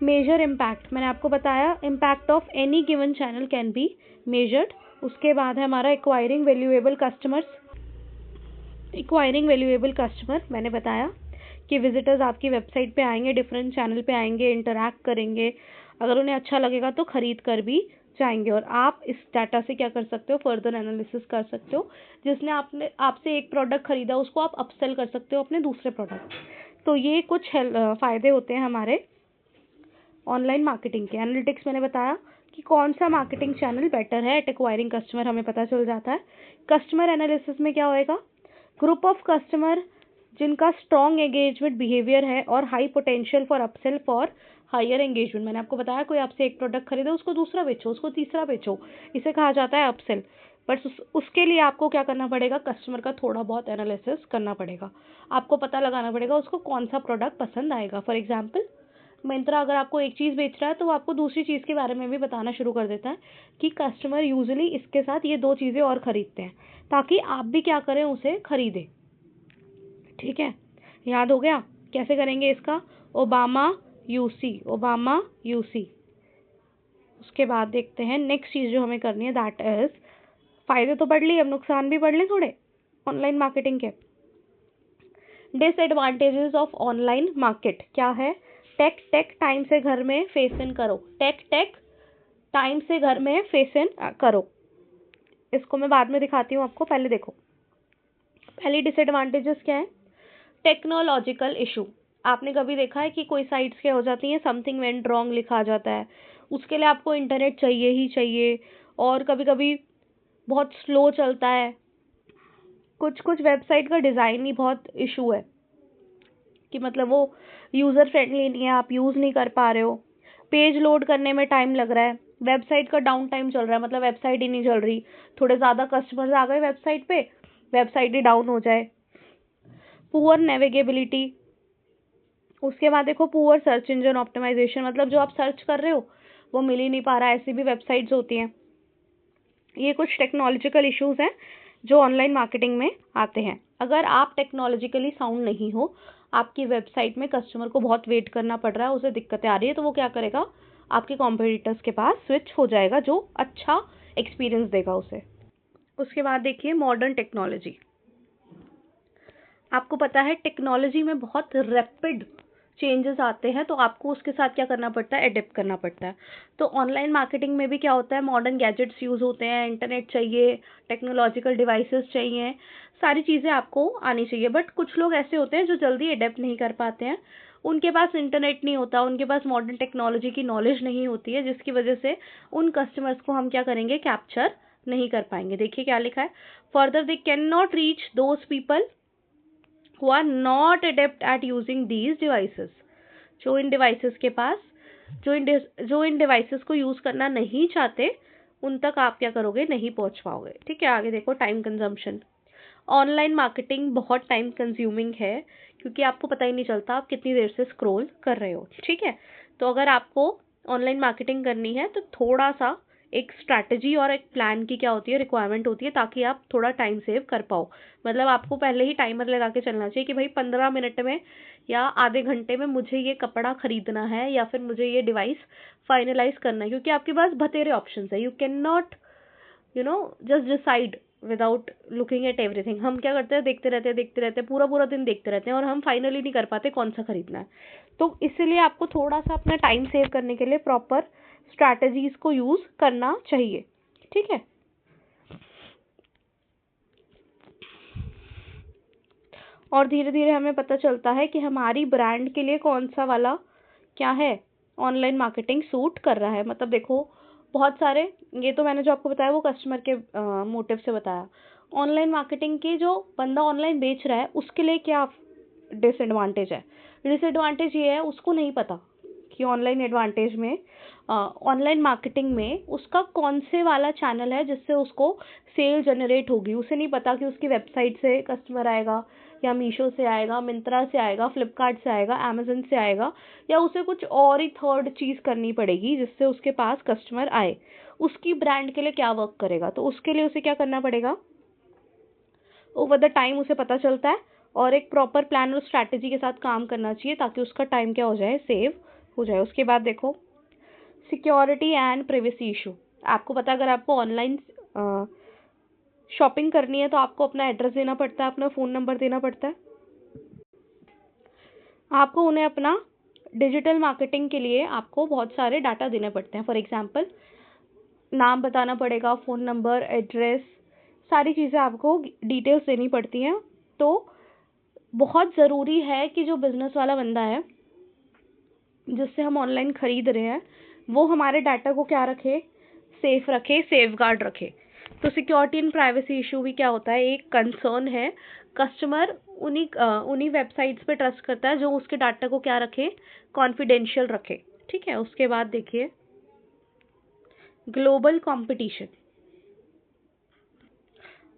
मेजर इम्पैक्ट, मैंने आपको बताया impact of any given channel can be measured. उसके बाद है हमारा acquiring valuable customers. Acquiring valuable customer मैंने बताया कि विजिटर्स आपकी वेबसाइट पे आएंगे, डिफरेंट चैनल पे आएंगे, इंटरैक्ट करेंगे, अगर उन्हें अच्छा लगेगा तो खरीद कर भी जाएंगे। और आप इस डाटा से क्या कर सकते हो, फर्दर एनालिसिस कर सकते हो। जिसने आपसे एक प्रोडक्ट खरीदा उसको आप अपसेल कर सकते हो अपने दूसरे प्रोडक्ट। तो ये कुछ फ़ायदे होते हैं हमारे ऑनलाइन मार्केटिंग के। एनालिटिक्स मैंने बताया कि कौन सा मार्केटिंग चैनल बेटर है एट एक्वायरिंग कस्टमर, हमें पता चल जाता है। कस्टमर एनालिसिस में क्या होएगा, ग्रुप ऑफ कस्टमर जिनका स्ट्रॉन्ग एंगेजमेंट बिहेवियर है और high potential for upsell for higher engagement. मैंने आपको बताया कोई आपसे एक प्रोडक्ट खरीदे, उसको दूसरा बेचो, उसको तीसरा बेचो, इसे कहा जाता है अपसेल। बट उसके लिए आपको क्या करना पड़ेगा, कस्टमर का थोड़ा बहुत एनालिसिस करना पड़ेगा, आपको पता लगाना पड़ेगा उसको कौन सा प्रोडक्ट पसंद आएगा। फॉर एग्जाम्पल, मिंत्रा अगर आपको एक चीज़ बेच रहा है तो वो आपको दूसरी चीज़ के बारे में भी बताना शुरू कर देता है कि कस्टमर यूजुअली इसके साथ ये 2 चीज़ें और खरीदते हैं, ताकि आप भी क्या करें, उसे खरीदें। ठीक है, याद हो गया कैसे करेंगे इसका, ओबामा यूसी, ओबामा यूसी। उसके बाद देखते हैं नेक्स्ट चीज़ जो हमें करनी है, दैट इज, फ़ायदे तो पढ़ लिए, अब नुकसान भी पढ़ लें थोड़े ऑनलाइन मार्केटिंग के। डिसएडवांटेजेस ऑफ ऑनलाइन मार्केट क्या है, टेक टाइम से घर में फेस इन करो, टेक टाइम से घर में फेस इन करो। इसको मैं बाद में दिखाती हूँ आपको, पहले देखो। पहली डिसएडवांटेजेस क्या है, टेक्नोलॉजिकल इशू। आपने कभी देखा है कि कोई साइट्स क्या हो जाती हैं, समथिंग वेंट रॉन्ग लिखा आ जाता है, उसके लिए आपको इंटरनेट चाहिए ही चाहिए, और कभी कभी बहुत स्लो चलता है, कुछ वेबसाइट का डिज़ाइन ही बहुत इशू है कि मतलब वो यूज़र फ्रेंडली नहीं है, आप यूज़ नहीं कर पा रहे हो, पेज लोड करने में टाइम लग रहा है, वेबसाइट का डाउन टाइम चल रहा है, मतलब वेबसाइट ही नहीं चल रही, थोड़े ज़्यादा कस्टमर्स आ गए वेबसाइट पे, वेबसाइट ही डाउन हो जाए। पुअर नेविगेबिलिटी। उसके बाद देखो, पुअर सर्च इंजन ऑप्टिमाइजेशन, मतलब जो आप सर्च कर रहे हो वो मिल ही नहीं पा रहा है, ऐसी भी वेबसाइट्स होती हैं। ये कुछ टेक्नोलॉजिकल इश्यूज हैं जो ऑनलाइन मार्केटिंग में आते हैं। अगर आप टेक्नोलॉजिकली साउंड नहीं हो, आपकी वेबसाइट में कस्टमर को बहुत वेट करना पड़ रहा है, उसे दिक्कतें आ रही है, तो वो क्या करेगा, आपके कॉम्पिटिटर्स के पास स्विच हो जाएगा जो अच्छा एक्सपीरियंस देगा उसे। उसके बाद देखिए, मॉडर्न टेक्नोलॉजी। आपको पता है टेक्नोलॉजी में बहुत रैपिड चेंजेस आते हैं, तो आपको उसके साथ क्या करना पड़ता है, एडेप्ट करना पड़ता है। तो ऑनलाइन मार्केटिंग में भी क्या होता है, मॉडर्न गैजेट्स यूज़ होते हैं, इंटरनेट चाहिए, टेक्नोलॉजिकल डिवाइसेस चाहिए, सारी चीज़ें आपको आनी चाहिए। बट कुछ लोग ऐसे होते हैं जो जल्दी एडेप्ट नहीं कर पाते हैं, उनके पास इंटरनेट नहीं होता, उनके पास मॉडर्न टेक्नोलॉजी की नॉलेज नहीं होती है, जिसकी वजह से उन कस्टमर्स को हम क्या करेंगे, कैप्चर नहीं कर पाएंगे। देखिए क्या लिखा है, further they can not reach those people who are not adept at using these devices. जो इन डिवाइसेस के पास जो इन डिवाइसेस को यूज करना नहीं चाहते, उन तक आप क्या करोगे, नहीं पहुंच पाओगे। ठीक है, आगे देखो, टाइम कंजम्पशन। ऑनलाइन मार्केटिंग बहुत टाइम कंज्यूमिंग है, क्योंकि आपको पता ही नहीं चलता आप कितनी देर से स्क्रॉल कर रहे हो। ठीक है, तो अगर आपको ऑनलाइन मार्केटिंग करनी है तो थोड़ा सा एक स्ट्रैटेजी और एक प्लान की क्या होती है, रिक्वायरमेंट होती है, ताकि आप थोड़ा टाइम सेव कर पाओ। मतलब आपको पहले ही टाइमर लगा के चलना चाहिए कि भाई 15 मिनट में या आधे घंटे में मुझे ये कपड़ा खरीदना है या फिर मुझे ये डिवाइस फाइनलाइज करना है, क्योंकि आपके पास बतेरे ऑप्शंस है। You can not just decide without looking at everything. हम क्या करते हैं, देखते रहते हैं, पूरा पूरा दिन देखते रहते हैं और हम फाइनली नहीं कर पाते कौन सा खरीदना है। तो इसीलिए आपको थोड़ा सा अपना टाइम सेव करने के लिए प्रॉपर स्ट्रैटेजीज को यूज करना चाहिए। ठीक है, और धीरे धीरे हमें पता चलता है कि हमारी ब्रांड के लिए कौन सा वाला क्या है, ऑनलाइन मार्केटिंग सूट कर रहा है। मतलब देखो, बहुत सारे, ये तो मैंने जो आपको बताया वो कस्टमर के मोटिव से बताया। ऑनलाइन मार्केटिंग की जो बंदा ऑनलाइन बेच रहा है उसके लिए क्या डिसएडवांटेज है। डिसएडवांटेज ये है, उसको नहीं पता कि ऑनलाइन मार्केटिंग में उसका कौन से वाला चैनल है जिससे उसको सेल जनरेट होगी। उसे नहीं पता कि उसकी वेबसाइट से कस्टमर आएगा या मीशो से आएगा, मिंत्रा से आएगा, फ्लिपकार्ट से आएगा, अमेजन से आएगा, या उसे कुछ और ही थर्ड चीज़ करनी पड़ेगी जिससे उसके पास कस्टमर आए। उसकी ब्रांड के लिए क्या वर्क करेगा, तो उसके लिए उसे क्या करना पड़ेगा, ओवर द टाइम उसे पता चलता है और एक प्रॉपर प्लान और स्ट्रैटेजी के साथ काम करना चाहिए ताकि उसका टाइम क्या हो जाए, सेव हो जाए। उसके बाद देखो, सिक्योरिटी एंड प्राइवेसी इशू। आपको पता है, अगर आपको ऑनलाइन शॉपिंग करनी है तो आपको अपना एड्रेस देना पड़ता है, अपना फ़ोन नंबर देना पड़ता है, आपको उन्हें अपना डिजिटल मार्केटिंग के लिए आपको बहुत सारे डाटा देने पड़ते हैं। फॉर एग्जांपल, नाम बताना पड़ेगा, फ़ोन नंबर, एड्रेस, सारी चीज़ें आपको डिटेल्स देनी पड़ती हैं। तो बहुत ज़रूरी है कि जो बिज़नेस वाला बंदा है जिससे हम ऑनलाइन खरीद रहे हैं, वो हमारे डाटा को क्या रखे, सेफ रखे, सेफगार्ड रखे। तो सिक्योरिटी एंड प्राइवेसी इशू भी क्या होता है, एक कंसर्न है। कस्टमर उन्हीं वेबसाइट्स पे ट्रस्ट करता है जो उसके डाटा को क्या रखे, कॉन्फिडेंशियल रखे। ठीक है, उसके बाद देखिए, ग्लोबल कंपटीशन।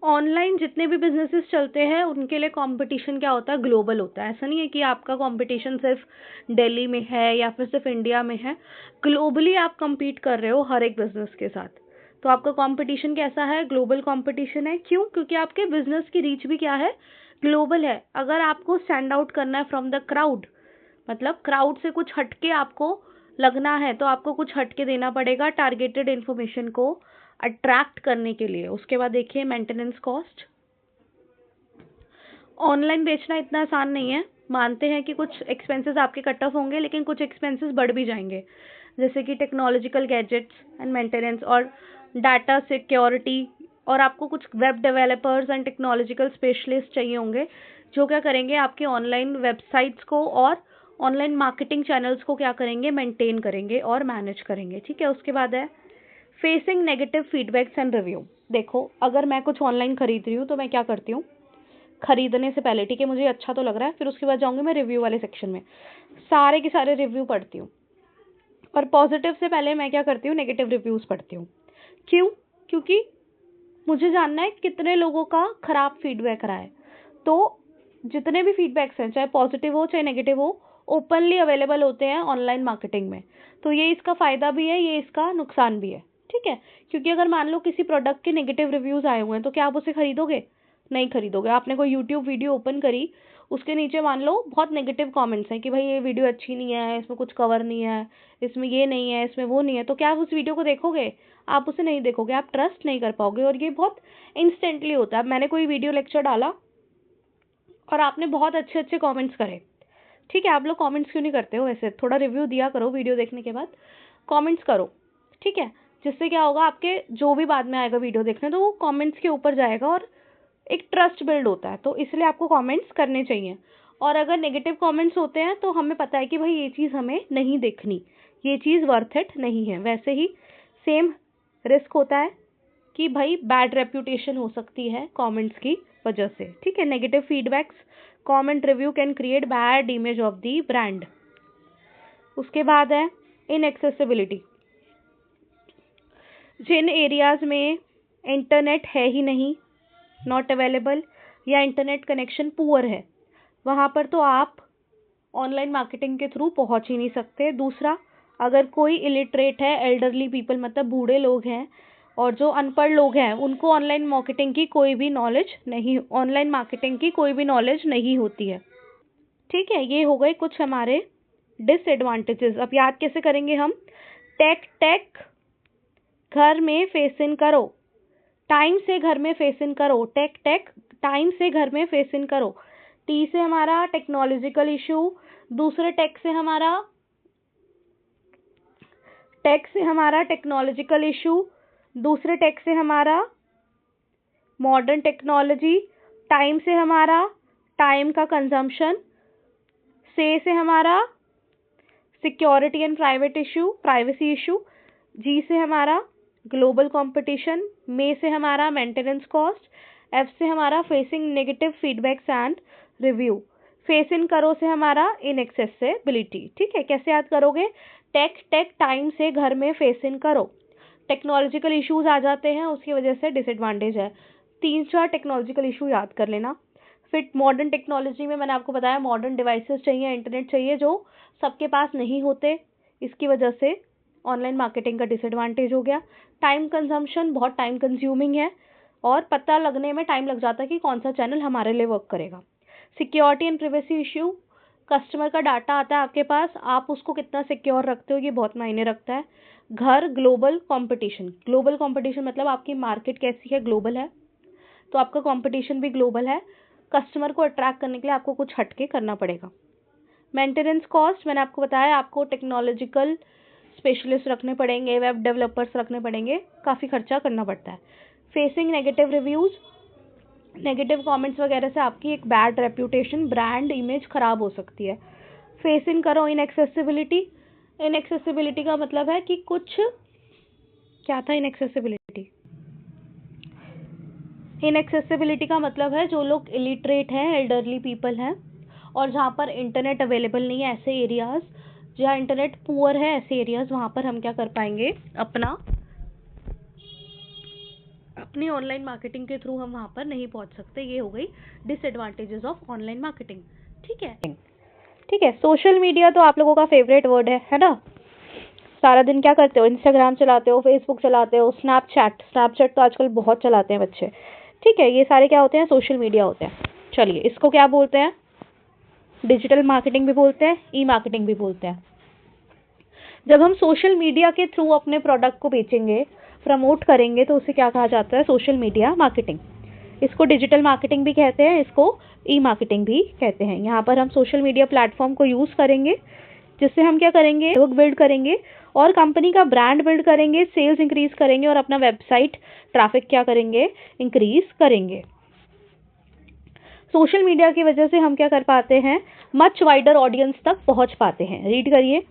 ऑनलाइन जितने भी बिजनेसेस चलते हैं उनके लिए कंपटीशन क्या होता है, ग्लोबल होता है। ऐसा नहीं है कि आपका कंपटीशन सिर्फ दिल्ली में है या फिर सिर्फ इंडिया में है, ग्लोबली आप compete कर रहे हो हर एक बिजनेस के साथ। तो आपका कंपटीशन कैसा है, ग्लोबल कंपटीशन है। क्यों, क्योंकि आपके बिजनेस की रीच भी क्या है, ग्लोबल है। अगर आपको स्टैंड आउट करना है फ्रॉम द क्राउड, मतलब क्राउड से कुछ हटके आपको लगना है, तो आपको कुछ हटके देना पड़ेगा टारगेटेड इन्फॉर्मेशन को अट्रैक्ट करने के लिए। उसके बाद देखिए, मेंटेनेंस कॉस्ट। ऑनलाइन बेचना इतना आसान नहीं है। मानते हैं कि कुछ एक्सपेंसेस आपके कट ऑफ होंगे, लेकिन कुछ एक्सपेंसेस बढ़ भी जाएंगे, जैसे कि टेक्नोलॉजिकल गैजेट्स एंड मेंटेनेंस और डाटा सिक्योरिटी। और आपको कुछ web developers and technological specialist चाहिए होंगे जो क्या करेंगे, आपके ऑनलाइन वेबसाइट्स को और ऑनलाइन मार्केटिंग चैनल्स को क्या करेंगे, मेंटेन करेंगे और मैनेज करेंगे। ठीक है, उसके बाद है facing negative feedbacks and review. देखो, अगर मैं कुछ ऑनलाइन खरीद रही हूँ तो मैं क्या करती हूँ, खरीदने से पहले, ठीक है, मुझे अच्छा तो लग रहा है, फिर उसके बाद जाऊंगी मैं रिव्यू वाले सेक्शन में, सारे के सारे रिव्यू पढ़ती हूँ। और पॉजिटिव से पहले मैं क्या करती हूँ, नेगेटिव रिव्यूज पढ़ती हूँ। क्यों, क्योंकि मुझे जानना है कितने लोगों का खराब फीडबैक रहा है। तो जितने भी फीडबैक्स हैं, चाहे पॉजिटिव हो चाहे नेगेटिव हो, ओपनली अवेलेबल होते हैं ऑनलाइन मार्केटिंग में। तो ये इसका फ़ायदा भी है, ये इसका नुकसान भी है। ठीक है, क्योंकि अगर मान लो किसी प्रोडक्ट के नेगेटिव रिव्यूज़ आए हुए हैं तो क्या आप उसे खरीदोगे, नहीं खरीदोगे। आपने कोई यूट्यूब वीडियो ओपन करी, उसके नीचे मान लो बहुत नेगेटिव कमेंट्स हैं कि भाई ये वीडियो अच्छी नहीं है, इसमें कुछ कवर नहीं है, इसमें ये नहीं है, इसमें वो नहीं है, तो क्या आप उस वीडियो को देखोगे, आप उसे नहीं देखोगे, आप ट्रस्ट नहीं कर पाओगे। और ये बहुत इंस्टेंटली होता है। मैंने कोई वीडियो लेक्चर डाला और आपने बहुत अच्छे अच्छे कमेंट्स करे, ठीक है, आप लोग कमेंट्स क्यों नहीं करते हो, वैसे थोड़ा रिव्यू दिया करो वीडियो देखने के बाद, कमेंट्स करो। ठीक है, जिससे क्या होगा, आपके जो भी बाद में आएगा वीडियो देखने तो वो कमेंट्स के ऊपर जाएगा और एक ट्रस्ट बिल्ड होता है। तो इसलिए आपको कमेंट्स करने चाहिए। और अगर नेगेटिव कमेंट्स होते हैं तो हमें पता है कि भाई ये चीज़ हमें नहीं देखनी, ये चीज़ वर्थ इट नहीं है। वैसे ही सेम रिस्क होता है कि भाई बैड रेप्यूटेशन हो सकती है कमेंट्स की वजह से, ठीक है। Negative feedbacks, comment, review can create bad image of the brand. उसके बाद है इनएक्सेसिबिलिटी। जिन एरियाज में इंटरनेट है ही नहीं, नॉट अवेलेबल, या इंटरनेट कनेक्शन पुअर है, वहाँ पर तो आप ऑनलाइन मार्केटिंग के थ्रू पहुँच ही नहीं सकते। दूसरा, अगर कोई इलिटरेट है, एल्डरली पीपल मतलब बूढ़े लोग हैं और जो अनपढ़ लोग हैं, उनको ऑनलाइन मार्केटिंग की कोई भी नॉलेज नहीं होती है, ठीक है। ये हो गए कुछ हमारे डिसएडवांटेजेस। अब याद कैसे करेंगे हम? टेक घर में फेस इन करो, टाइम से घर में फेस इन करो। टेक टाइम से घर में फेस इन करो। टी से हमारा टेक्नोलॉजिकल इशू, दूसरे टेक से हमारा टेक्नोलॉजिकल इशू, दूसरे टेक से हमारा मॉडर्न टेक्नोलॉजी, टाइम से हमारा टाइम का कंजम्पशन, से हमारा सिक्योरिटी एंड प्राइवेसी इशू, जी से हमारा ग्लोबल कंपटीशन, में से हमारा मेंटेनेंस कॉस्ट, एफ से हमारा facing negative feedbacks and review, face in करो से हमारा इनएक्सेसिबिलिटी, ठीक है। कैसे याद करोगे? टेक टाइम से घर में फेस इन करो। टेक्नोलॉजिकल इश्यूज आ जाते हैं, उसकी वजह से डिसएडवांटेज है। 3-4 टेक्नोलॉजिकल इशू याद कर लेना। फिर मॉडर्न टेक्नोलॉजी में मैंने आपको बताया मॉडर्न डिवाइसेस चाहिए, इंटरनेट चाहिए, जो सबके पास नहीं होते, इसकी वजह से ऑनलाइन मार्केटिंग का डिसएडवांटेज हो गया। टाइम कंजम्पशन, बहुत टाइम कंज्यूमिंग है और पता लगने में टाइम लग जाता है कि कौन सा चैनल हमारे लिए वर्क करेगा। Security and privacy issue, customer का डाटा आता है आपके पास, आप उसको कितना सिक्योर रखते हो, ये बहुत मायने रखता है। घर, ग्लोबल कंपटीशन मतलब आपकी मार्केट कैसी है, ग्लोबल है, तो आपका कंपटीशन भी ग्लोबल है। कस्टमर को अट्रैक्ट करने के लिए आपको कुछ हटके करना पड़ेगा। मेंटेनेंस कॉस्ट, मैंने आपको बताया आपको टेक्नोलॉजिकल स्पेशलिस्ट रखने पड़ेंगे, वेब डेवलपर्स रखने पड़ेंगे, काफ़ी खर्चा करना पड़ता है। Facing negative reviews, negative comments वगैरह से आपकी एक बैड रेप्यूटेशन, ब्रांड इमेज खराब हो सकती है। फेस इन करो इनएक्सेसिबिलिटी का मतलब है कि कुछ क्या था इनएक्सेसिबिलिटी का मतलब है जो लोग इलिटरेट हैं, एल्डरली पीपल हैं और जहाँ पर इंटरनेट अवेलेबल नहीं है, ऐसे एरियाज जहाँ इंटरनेट पुअर है, ऐसे एरियाज, वहाँ पर हम क्या कर पाएंगे, अपनी ऑनलाइन मार्केटिंग के थ्रू हम वहाँ पर नहीं पहुँच सकते। ये हो गई डिसएडवांटेजेस ऑफ ऑनलाइन मार्केटिंग, ठीक है। सोशल मीडिया तो आप लोगों का फेवरेट वर्ड है ना? सारा दिन क्या करते हो? इंस्टाग्राम चलाते हो, फेसबुक चलाते हो, स्नैपचैट तो आजकल बहुत चलाते हैं बच्चे, ठीक है। ये सारे क्या होते हैं? सोशल मीडिया होते हैं। चलिए, इसको क्या बोलते हैं? डिजिटल मार्केटिंग भी बोलते हैं, ई मार्केटिंग भी बोलते हैं। जब हम सोशल मीडिया के थ्रू अपने प्रोडक्ट को बेचेंगे, प्रमोट करेंगे, तो उसे क्या कहा जाता है? Social media marketing. इसको डिजिटल मार्केटिंग भी कहते हैं, इसको ई मार्केटिंग भी कहते हैं। यहाँ पर हम सोशल मीडिया प्लेटफॉर्म को यूज़ करेंगे, जिससे हम क्या करेंगे? नेटवर्क बिल्ड करेंगे और कंपनी का ब्रांड बिल्ड करेंगे, सेल्स इंक्रीज करेंगे और अपना वेबसाइट ट्रैफिक क्या करेंगे? इंक्रीज करेंगे। सोशल मीडिया की वजह से हम क्या कर पाते हैं? मच वाइडर ऑडियंस तक पहुंच पाते हैं। रीड करिए।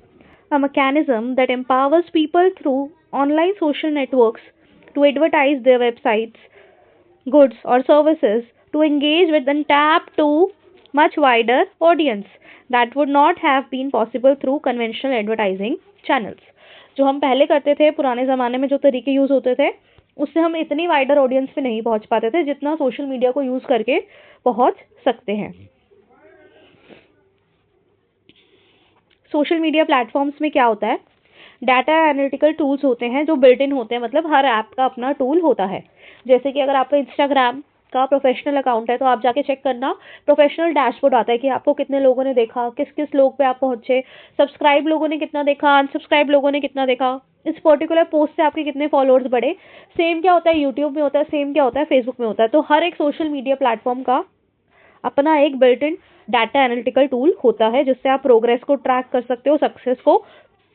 A mechanism that empowers people through online social networks to advertise their websites, goods or services to engage with and tap to much wider audience that would not have been possible through conventional advertising channels. जो हम पहले करते थे, पुराने ज़माने में जो तरीके यूज़ होते थे, उससे हम इतनी वाइडर ऑडियंस पे नहीं पहुंच पाते थे जितना सोशल मीडिया को यूज़ करके पहुंच सकते हैं। सोशल मीडिया प्लेटफॉर्म्स में क्या होता है? डाटा एनालिटिकल टूल्स होते हैं जो बिल्ट इन होते हैं, मतलब हर ऐप का अपना टूल होता है। जैसे कि अगर आपका इंस्टाग्राम का प्रोफेशनल अकाउंट है तो आप जाके चेक करना, प्रोफेशनल डैशबोर्ड आता है कि आपको कितने लोगों ने देखा, किस किस लोग पे आप पहुंचे, सब्सक्राइब लोगों ने कितना देखा, अनसब्सक्राइब लोगों ने कितना देखा, इस पर्टिकुलर पोस्ट से आपके कितने फॉलोअर्स बढ़े। सेम क्या होता है यूट्यूब में होता है, सेम क्या होता है फेसबुक में होता है। तो हर एक सोशल मीडिया प्लेटफॉर्म का अपना एक built in data analytical tool होता है, जिससे आप प्रोग्रेस को ट्रैक कर सकते हो, सक्सेस को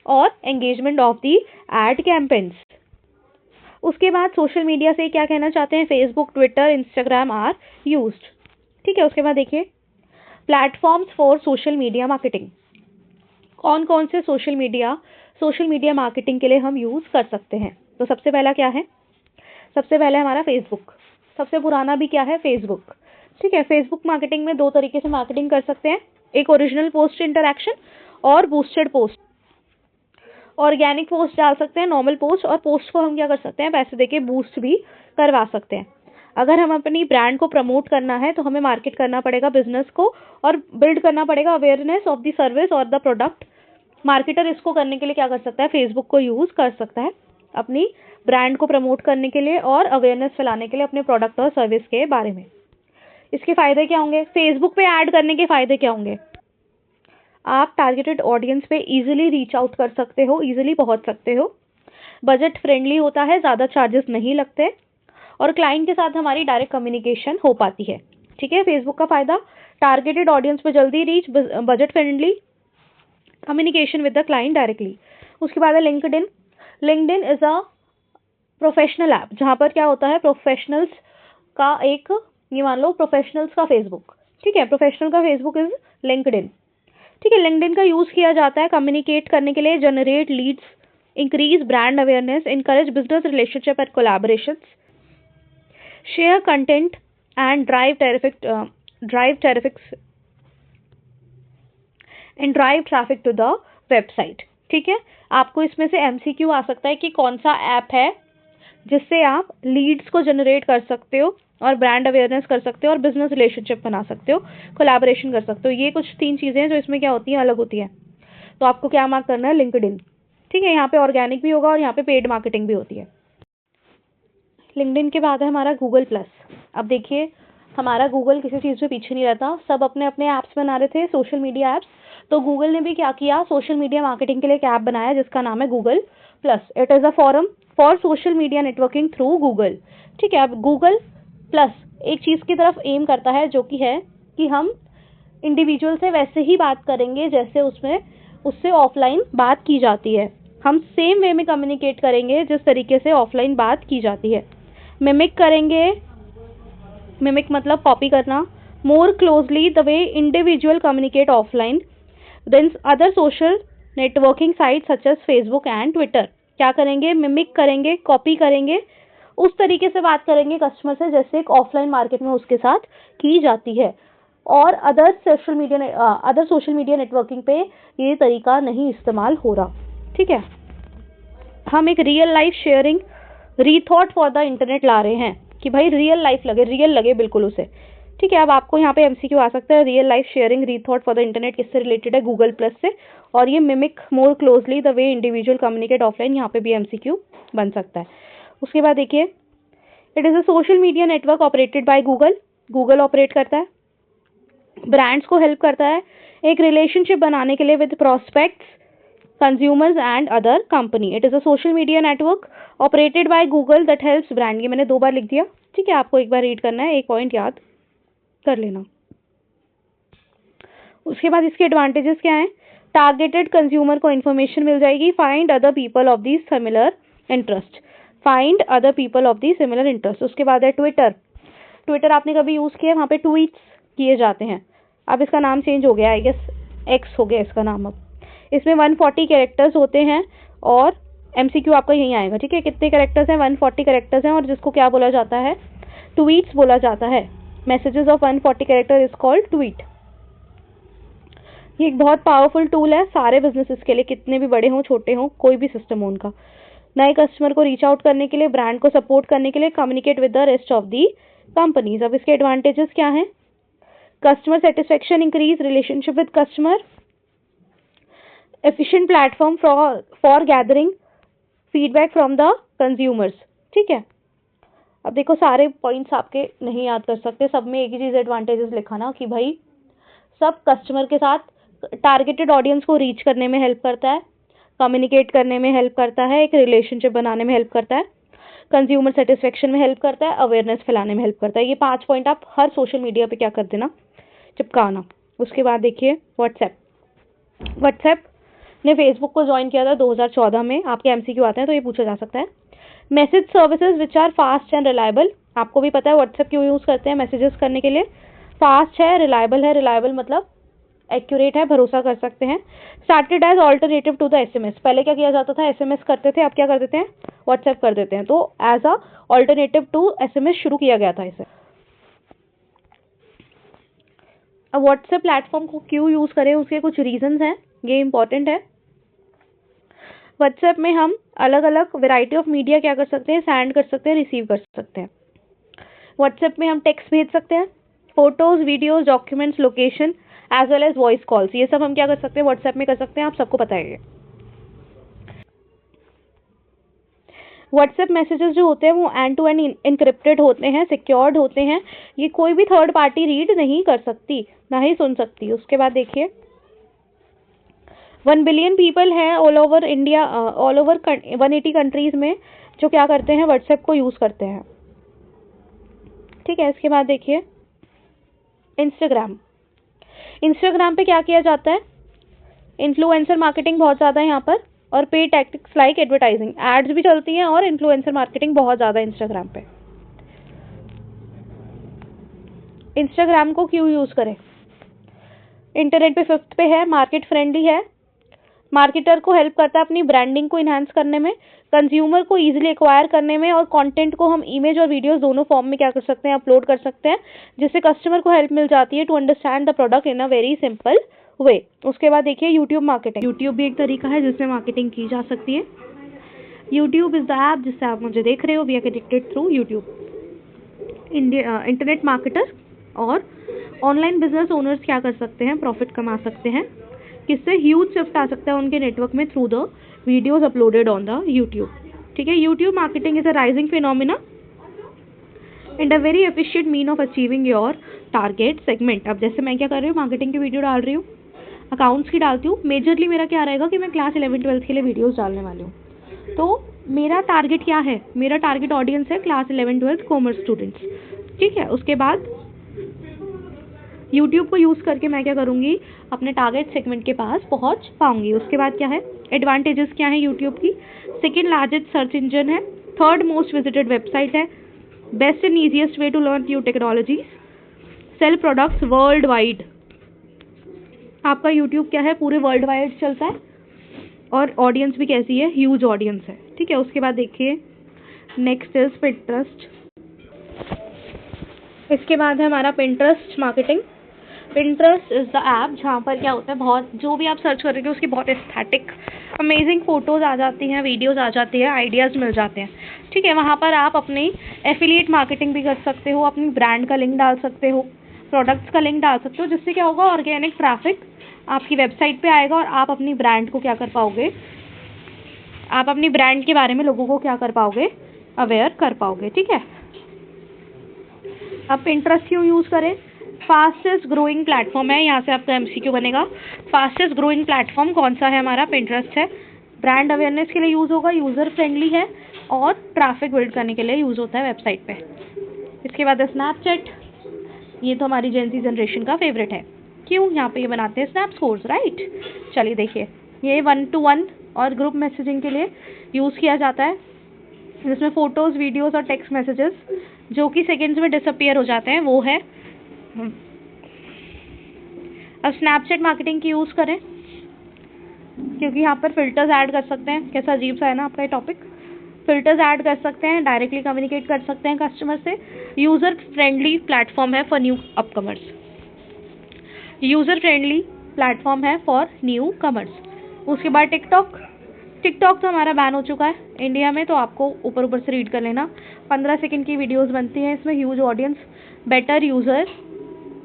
और engagement of the ad campaigns. उसके बाद सोशल मीडिया से क्या कहना चाहते हैं? Facebook, Twitter, Instagram are used, ठीक है। उसके बाद देखिए platforms for social media marketing. कौन कौन से सोशल मीडिया मार्केटिंग के लिए हम यूज कर सकते हैं? तो सबसे पहला क्या है? सबसे पहले हमारा फेसबुक, सबसे पुराना भी क्या है, फेसबुक। ठीक है, फेसबुक मार्केटिंग में 2 तरीके से मार्केटिंग कर सकते हैं, एक ओरिजिनल पोस्ट इंटरैक्शन और बूस्टेड पोस्ट। ऑर्गेनिक पोस्ट डाल सकते हैं, नॉर्मल पोस्ट, और पोस्ट को हम क्या कर सकते हैं, पैसे देके बूस्ट भी करवा सकते हैं। अगर हम अपनी ब्रांड को प्रमोट करना है तो हमें मार्केट करना पड़ेगा बिजनेस को और बिल्ड करना पड़ेगा अवेयरनेस ऑफ द सर्विस और द प्रोडक्ट। मार्केटर इसको करने के लिए क्या कर सकता है, फेसबुक को यूज कर सकता है अपनी ब्रांड को प्रमोट करने के लिए और अवेयरनेस फैलाने के लिए अपने प्रोडक्ट और सर्विस के बारे में। इसके फायदे क्या होंगे, फेसबुक पे ऐड करने के फायदे क्या होंगे, आप टारगेटेड ऑडियंस पे इजीली रीच आउट कर सकते हो, इजीली पहुंच सकते हो, बजट फ्रेंडली होता है, ज़्यादा चार्जेस नहीं लगते, और क्लाइंट के साथ हमारी डायरेक्ट कम्युनिकेशन हो पाती है। ठीक है, फेसबुक का फायदा, टारगेटेड ऑडियंस पे जल्दी reach, budget friendly, communication with the client directly. उसके बाद है LinkedIn. LinkedIn is a professional app, जहाँ पर क्या होता है, प्रोफेशनल्स का एक, ये मान लो प्रोफेशनल्स का फेसबुक। ठीक है, प्रोफेशनल का फेसबुक इज लिंक्डइन। ठीक है, लिंक्डइन का यूज किया जाता है कम्युनिकेट करने के लिए, generate leads, increase brand awareness, encourage business relationship and collaborations, share content and drive traffic to the website. ठीक है, आपको इसमें से एमसीक्यू आ सकता है कि कौन सा ऐप है जिससे आप लीड्स को जनरेट कर सकते हो और ब्रांड अवेयरनेस कर सकते हो और बिजनेस रिलेशनशिप बना सकते हो, कोलैबोरेशन कर सकते हो। ये कुछ 3 चीजें हैं जो इसमें क्या होती हैं, अलग होती हैं। तो आपको क्या मार्क करना है, लिंक्डइन। ठीक है, यहाँ पे ऑर्गेनिक भी होगा और यहाँ पे पेड मार्केटिंग भी होती है। लिंक्डइन के बाद है हमारा गूगल प्लस। अब देखिए, हमारा गूगल किसी चीज़ में पीछे नहीं रहता, सब अपने अपने ऐप्स बना रहे थे, सोशल मीडिया ऐप्स। तो गूगल ने भी क्या किया, सोशल मीडिया मार्केटिंग के लिए एक ऐप बनाया जिसका नाम है Google plus. It is a forum for social media networking through Google. ठीक है, अब गूगल प्लस एक चीज़ की तरफ एम करता है, जो कि है कि हम इंडिविजुअल से वैसे ही बात करेंगे जैसे उससे ऑफलाइन बात की जाती है। हम सेम वे में कम्युनिकेट करेंगे जिस तरीके से ऑफलाइन बात की जाती है। मिमिक करेंगे, मिमिक मतलब कॉपी करना, more closely the way individual communicate offline than other social networking site such as Facebook and Twitter. क्या करेंगे, मिमिक करेंगे, कॉपी करेंगे, उस तरीके से बात करेंगे कस्टमर से जैसे एक ऑफलाइन मार्केट में उसके साथ की जाती है। और अदर सोशल मीडिया नेटवर्किंग पे ये तरीका नहीं इस्तेमाल हो रहा। ठीक है, हम एक real life sharing rethought for the internet ला रहे हैं कि भाई रियल लाइफ लगे, रियल लगे बिल्कुल उसे। ठीक है, अब आपको यहाँ पे एमसीक्यू आ सकता है, real life sharing rethought for the internet किससे रिलेटेड है, गूगल प्लस से। और ये mimic more closely the way individual communicate offline, यहाँ पे भी एमसीक्यू बन सकता है। उसके बाद देखिए, it is a social media network operated by Google. Google operate करता है, ब्रांड्स को हेल्प करता है एक रिलेशनशिप बनाने के लिए with prospects, consumers and other company. It is a social media network operated by Google that helps brand. ये मैंने 2 बार लिख दिया। ठीक है, आपको एक बार रीड करना है, एक पॉइंट याद कर लेना। उसके बाद इसके एडवांटेजेस क्या हैं, टारगेटेड कंज्यूमर को इन्फॉर्मेशन मिल जाएगी, find other people of the similar interest, find other people of the similar interest. उसके बाद है ट्विटर। ट्विटर आपने कभी यूज़ किया, वहाँ पे ट्वीट्स किए जाते हैं। अब इसका नाम चेंज हो गया, आई गेस एक्स हो गया इसका नाम अब। इसमें 140 कैरेक्टर्स होते हैं और एमसीक्यू आपका यहीं आएगा। ठीक है, कितने कैरेक्टर्स हैं, 140 कैरेक्टर्स हैं, और जिसको क्या बोला जाता है, ट्वीट्स बोला जाता है। Messages of 140 character is called tweet. ये एक बहुत पावरफुल टूल है सारे बिजनेसेस के लिए, कितने भी बड़े हों छोटे हों, कोई भी सिस्टम हो उनका। नए कस्टमर को रीच आउट करने के लिए, ब्रांड को सपोर्ट करने के लिए, communicate with the rest of the companies. अब इसके एडवांटेजेस क्या हैं, customer satisfaction increase, relationship with customer, efficient platform for gathering feedback from the consumers। ठीक है, अब देखो सारे पॉइंट्स आपके नहीं याद कर सकते, सब में एक ही चीज़ एडवांटेजेस लिखा ना कि भाई सब कस्टमर के साथ टारगेटेड ऑडियंस को रीच करने में हेल्प करता है, कम्युनिकेट करने में हेल्प करता है, एक रिलेशनशिप बनाने में हेल्प करता है, कंज्यूमर सेटिस्फेक्शन में हेल्प करता है, अवेयरनेस फैलाने में हेल्प करता है। ये 5 पॉइंट आप हर सोशल मीडिया पे क्या कर देना, चिपकाना। उसके बाद देखिए व्हाट्सएप ने फेसबुक को ज्वाइन किया था 2014 में। आपके एमसीक्यू आते हैं तो ये पूछा जा सकता है। Message services which are fast and reliable. आपको भी पता है व्हाट्सएप क्यों यूज़ करते हैं, मैसेजेस करने के लिए। फास्ट है, रिलायबल है, रिलायबल मतलब एक्यूरेट है, भरोसा कर सकते हैं। Started as alternative to the SMS. पहले क्या किया जाता था, एसएमएस करते थे, अब क्या कर देते हैं, व्हाट्सएप कर देते हैं। तो as a alternative to SMS शुरू किया गया था इसे। अब व्हाट्सएप प्लेटफॉर्म को क्यों यूज़ करें, उसके कुछ रीजंस हैं, ये इंपॉर्टेंट है। व्हाट्सएप में हम अलग अलग वैरायटी ऑफ मीडिया क्या कर सकते हैं, सेंड कर सकते हैं, रिसीव कर सकते हैं। व्हाट्सएप में हम टेक्स्ट भेज सकते हैं, photos, videos, documents, location as well as voice calls, ये सब हम क्या कर सकते हैं, व्हाट्सएप में कर सकते हैं, आप सबको पता है। व्हाट्सएप मैसेजेस जो होते हैं वो एंड टू एंड इनक्रिप्टेड होते हैं, सिक्योर्ड होते हैं, ये कोई भी थर्ड पार्टी रीड नहीं कर सकती, ना ही सुन सकती। उसके बाद देखिए 1 बिलियन पीपल है all over India, all over 180 countries में जो क्या करते हैं, व्हाट्सएप को यूज़ करते हैं। ठीक है, इसके बाद देखिए इंस्टाग्राम पे क्या किया जाता है, इन्फ्लुएंसर मार्केटिंग बहुत ज़्यादा है यहाँ पर, और पे टैक्टिक्स लाइक एडवर्टाइजिंग, एड्स भी चलती हैं और इन्फ्लुएंसर मार्केटिंग बहुत ज़्यादा इंस्टाग्राम पे। इंस्टाग्राम को क्यों यूज़ करें, इंटरनेट पे 5th पे है, मार्केट फ्रेंडली है, मार्केटर को हेल्प करता है अपनी ब्रांडिंग को इन्हांस करने में, कंज्यूमर को इजीली एक्वायर करने में, और कंटेंट को हम इमेज और वीडियोस दोनों फॉर्म में क्या कर सकते हैं, अपलोड कर सकते हैं, जिससे कस्टमर को हेल्प मिल जाती है to understand the product in a very simple way. उसके बाद देखिए यूट्यूब मार्केटिंग, यूट्यूब भी एक तरीका है जिसमें मार्केटिंग की जा सकती है। यूट्यूब इज द ऐप जिससे आप मुझे देख रहे हो, we are connected through YouTube. Internet marketer और ऑनलाइन बिजनेस ओनर्स क्या कर सकते हैं, प्रॉफिट कमा सकते हैं, किससे ह्यूज शिफ्ट आ सकता है उनके नेटवर्क में through the videos uploaded on the YouTube. ठीक है, YouTube marketing is a rising phenomena and a very efficient mean of achieving your target segment. अब जैसे मैं क्या कर रही हूँ, मार्केटिंग की वीडियो डाल रही हूँ, अकाउंट्स की डालती हूँ, मेजरली मेरा क्या रहेगा कि मैं क्लास 11-12 के लिए वीडियोस डालने वाली हूँ। तो मेरा टारगेट क्या है, मेरा टारगेट ऑडियंस है क्लास 11-12 कॉमर्स स्टूडेंट्स। ठीक है, उसके बाद यूट्यूब को यूज़ करके मैं क्या करूँगी, अपने टारगेट सेगमेंट के पास पहुँच पाऊंगी। उसके बाद क्या है, एडवांटेजेस क्या है यूट्यूब की, सेकेंड लार्जेस्ट सर्च इंजन है, थर्ड मोस्ट विजिटेड वेबसाइट है, best and easiest way to learn new technologies, sell products worldwide. आपका यूट्यूब क्या है, पूरे वर्ल्ड वाइड चलता है, और ऑडियंस भी कैसी है, ह्यूज ऑडियंस है। ठीक है, उसके बाद देखिए नेक्स्ट इज पिंटरेस्ट। इसके बाद है हमारा Pinterest marketing. Pinterest is the app जहाँ पर क्या होता है, बहुत जो भी आप सर्च करेंगे उसकी बहुत एस्थेटिक अमेजिंग फोटोज आ जाती हैं, वीडियोस आ जाती है, आइडियाज़ मिल जाते हैं। ठीक है, वहाँ पर आप अपनी एफिलिएट मार्केटिंग भी कर सकते हो, अपनी ब्रांड का लिंक डाल सकते हो, प्रोडक्ट्स का लिंक डाल सकते हो, जिससे क्या होगा, ऑर्गेनिक ट्रैफिक आपकी वेबसाइट पे आएगा और आप अपनी ब्रांड को क्या कर पाओगे, आप अपनी ब्रांड के बारे में लोगों को क्या कर पाओगे, अवेयर कर पाओगे। ठीक है, अब पिंटरेस्ट क्यों यूज़ करें, फास्टेस्ट ग्रोइंग प्लेटफॉर्म है, यहाँ से आपका MCQ बनेगा। फास्टेस्ट ग्रोइंग प्लेटफॉर्म कौन सा है, हमारा पिंटरेस्ट है। ब्रांड अवेयरनेस के लिए यूज़ होगा, यूज़र फ्रेंडली है, और ट्रैफिक बिल्ड करने के लिए यूज़ होता है वेबसाइट पे। इसके बाद है स्नैपचैट, ये तो हमारी जेंजी जनरेशन का फेवरेट है। क्यों, यहाँ पे ये बनाते हैं स्नैप स्कोर्स, राइट। चलिए देखिए, ये 1-to-1 और ग्रुप मैसेजिंग के लिए यूज़ किया जाता है, जिसमें फ़ोटोज़, वीडियोज़ और टेक्स्ट मैसेजेस जो कि सेकेंड्स में डिसअपियर हो जाते हैं, वो है। अब स्नैपचैट मार्केटिंग की यूज़ करें, क्योंकि यहाँ पर फिल्टर्स ऐड कर सकते हैं। कैसा अजीब सा है ना आपका ये टॉपिक, फिल्टर्स ऐड कर सकते हैं, डायरेक्टली कम्युनिकेट कर सकते हैं कस्टमर से। यूज़र फ्रेंडली प्लेटफॉर्म है for new upcomers, user friendly platform है फॉर न्यू कमर्स। उसके बाद टिकटॉक तो हमारा बैन हो चुका है इंडिया में, तो आपको ऊपर ऊपर से रीड कर लेना। 15 सेकंड की वीडियोस बनती हैं इसमें, huge audience, better user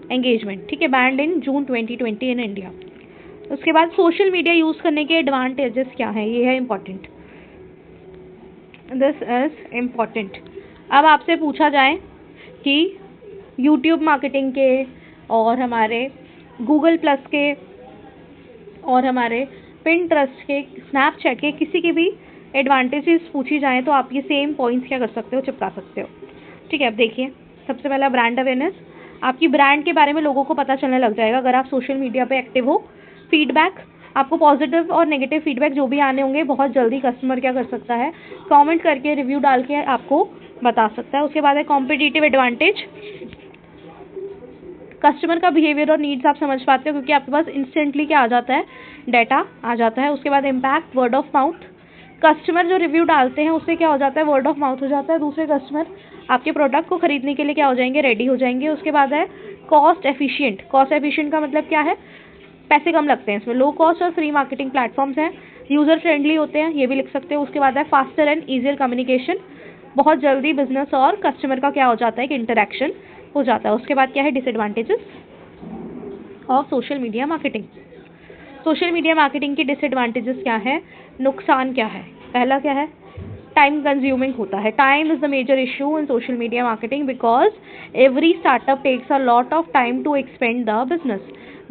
engagement. ठीक है, band in June 2020 in India. उसके बाद सोशल मीडिया यूज़ करने के एडवांटेजेस क्या हैं, ये है इम्पॉर्टेंट, दिस इज इम्पॉर्टेंट। अब आपसे पूछा जाए कि यूट्यूब मार्केटिंग के और हमारे गूगल प्लस के और हमारे पिंटरेस्ट के, स्नैपचैट के, किसी के भी एडवांटेजेस पूछी जाएँ तो आप ये सेम पॉइंट्स क्या कर सकते हो, चिपका सकते हो। ठीक है, अब देखिए सबसे पहला ब्रांड अवेयरनेस, आपकी ब्रांड के बारे में लोगों को पता चलने लग जाएगा अगर आप सोशल मीडिया पे एक्टिव हो। फीडबैक, आपको पॉजिटिव और नेगेटिव फीडबैक जो भी आने होंगे बहुत जल्दी कस्टमर क्या कर सकता है, कमेंट करके, रिव्यू डाल के आपको बता सकता है। उसके बाद है कॉम्पिटिटिव एडवांटेज, कस्टमर का बिहेवियर और नीड्स आप समझ पाते हो क्योंकि आपके पास इंस्टेंटली क्या आ जाता है, डाटा आ जाता है। उसके बाद impact, word of mouth, customer जो रिव्यू डालते हैं उससे क्या हो जाता है, वर्ड ऑफ माउथ हो जाता है, दूसरे कस्टमर आपके प्रोडक्ट को खरीदने के लिए क्या हो जाएंगे, रेडी हो जाएंगे। उसके बाद है कॉस्ट एफिशिएंट। कॉस्ट एफिशिएंट का मतलब क्या है, पैसे कम लगते हैं इसमें। लो कॉस्ट और फ्री मार्केटिंग प्लेटफॉर्म्स हैं, यूजर फ्रेंडली होते हैं, ये भी लिख सकते हो। उसके बाद है फास्टर एंड ईजियर कम्युनिकेशन, बहुत जल्दी बिजनेस और कस्टमर का क्या हो जाता है कि इंटरेक्शन हो जाता है। उसके बाद क्या है, disadvantages of social media marketing. Social media marketing की डिसएडवांटेजेस क्या है, नुकसान क्या है। पहला क्या है, टाइम कंज्यूमिंग होता है। Time is the major issue in social media marketing because every startup takes a lot of time to expand the business.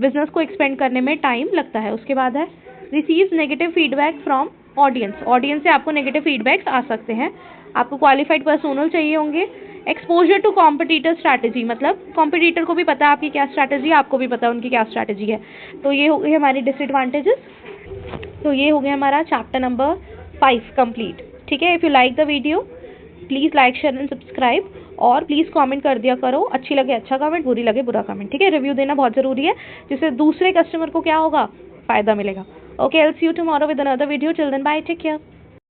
Business को एक्सपेंड करने में टाइम लगता है। उसके बाद है receives negative feedback from audience. Audience से आपको नेगेटिव फीडबैक्स आ सकते हैं। आपको क्वालिफाइड पर्सोनल चाहिए होंगे। एक्सपोजर टू कॉम्पिटिटर स्ट्रैटेजी, मतलब कॉम्पिटिटर को भी पता है आपकी क्या स्ट्रैटेजी है, आपको भी पता है उनकी क्या स्ट्रैटेजी है। तो ये हो गई हमारी डिसएडवांटेजेस। तो ये हो गया हमारा चैप्टर नंबर 5 कंप्लीट। ठीक है, if you like the video please like share and subscribe, और प्लीज़ कमेंट कर दिया करो, अच्छी लगे अच्छा कमेंट, बुरी लगे बुरा कमेंट। ठीक है, रिव्यू देना बहुत ज़रूरी है, जिससे दूसरे कस्टमर को क्या होगा, फ़ायदा मिलेगा। Okay, I will see you tomorrow with another video. Till then bye, take care.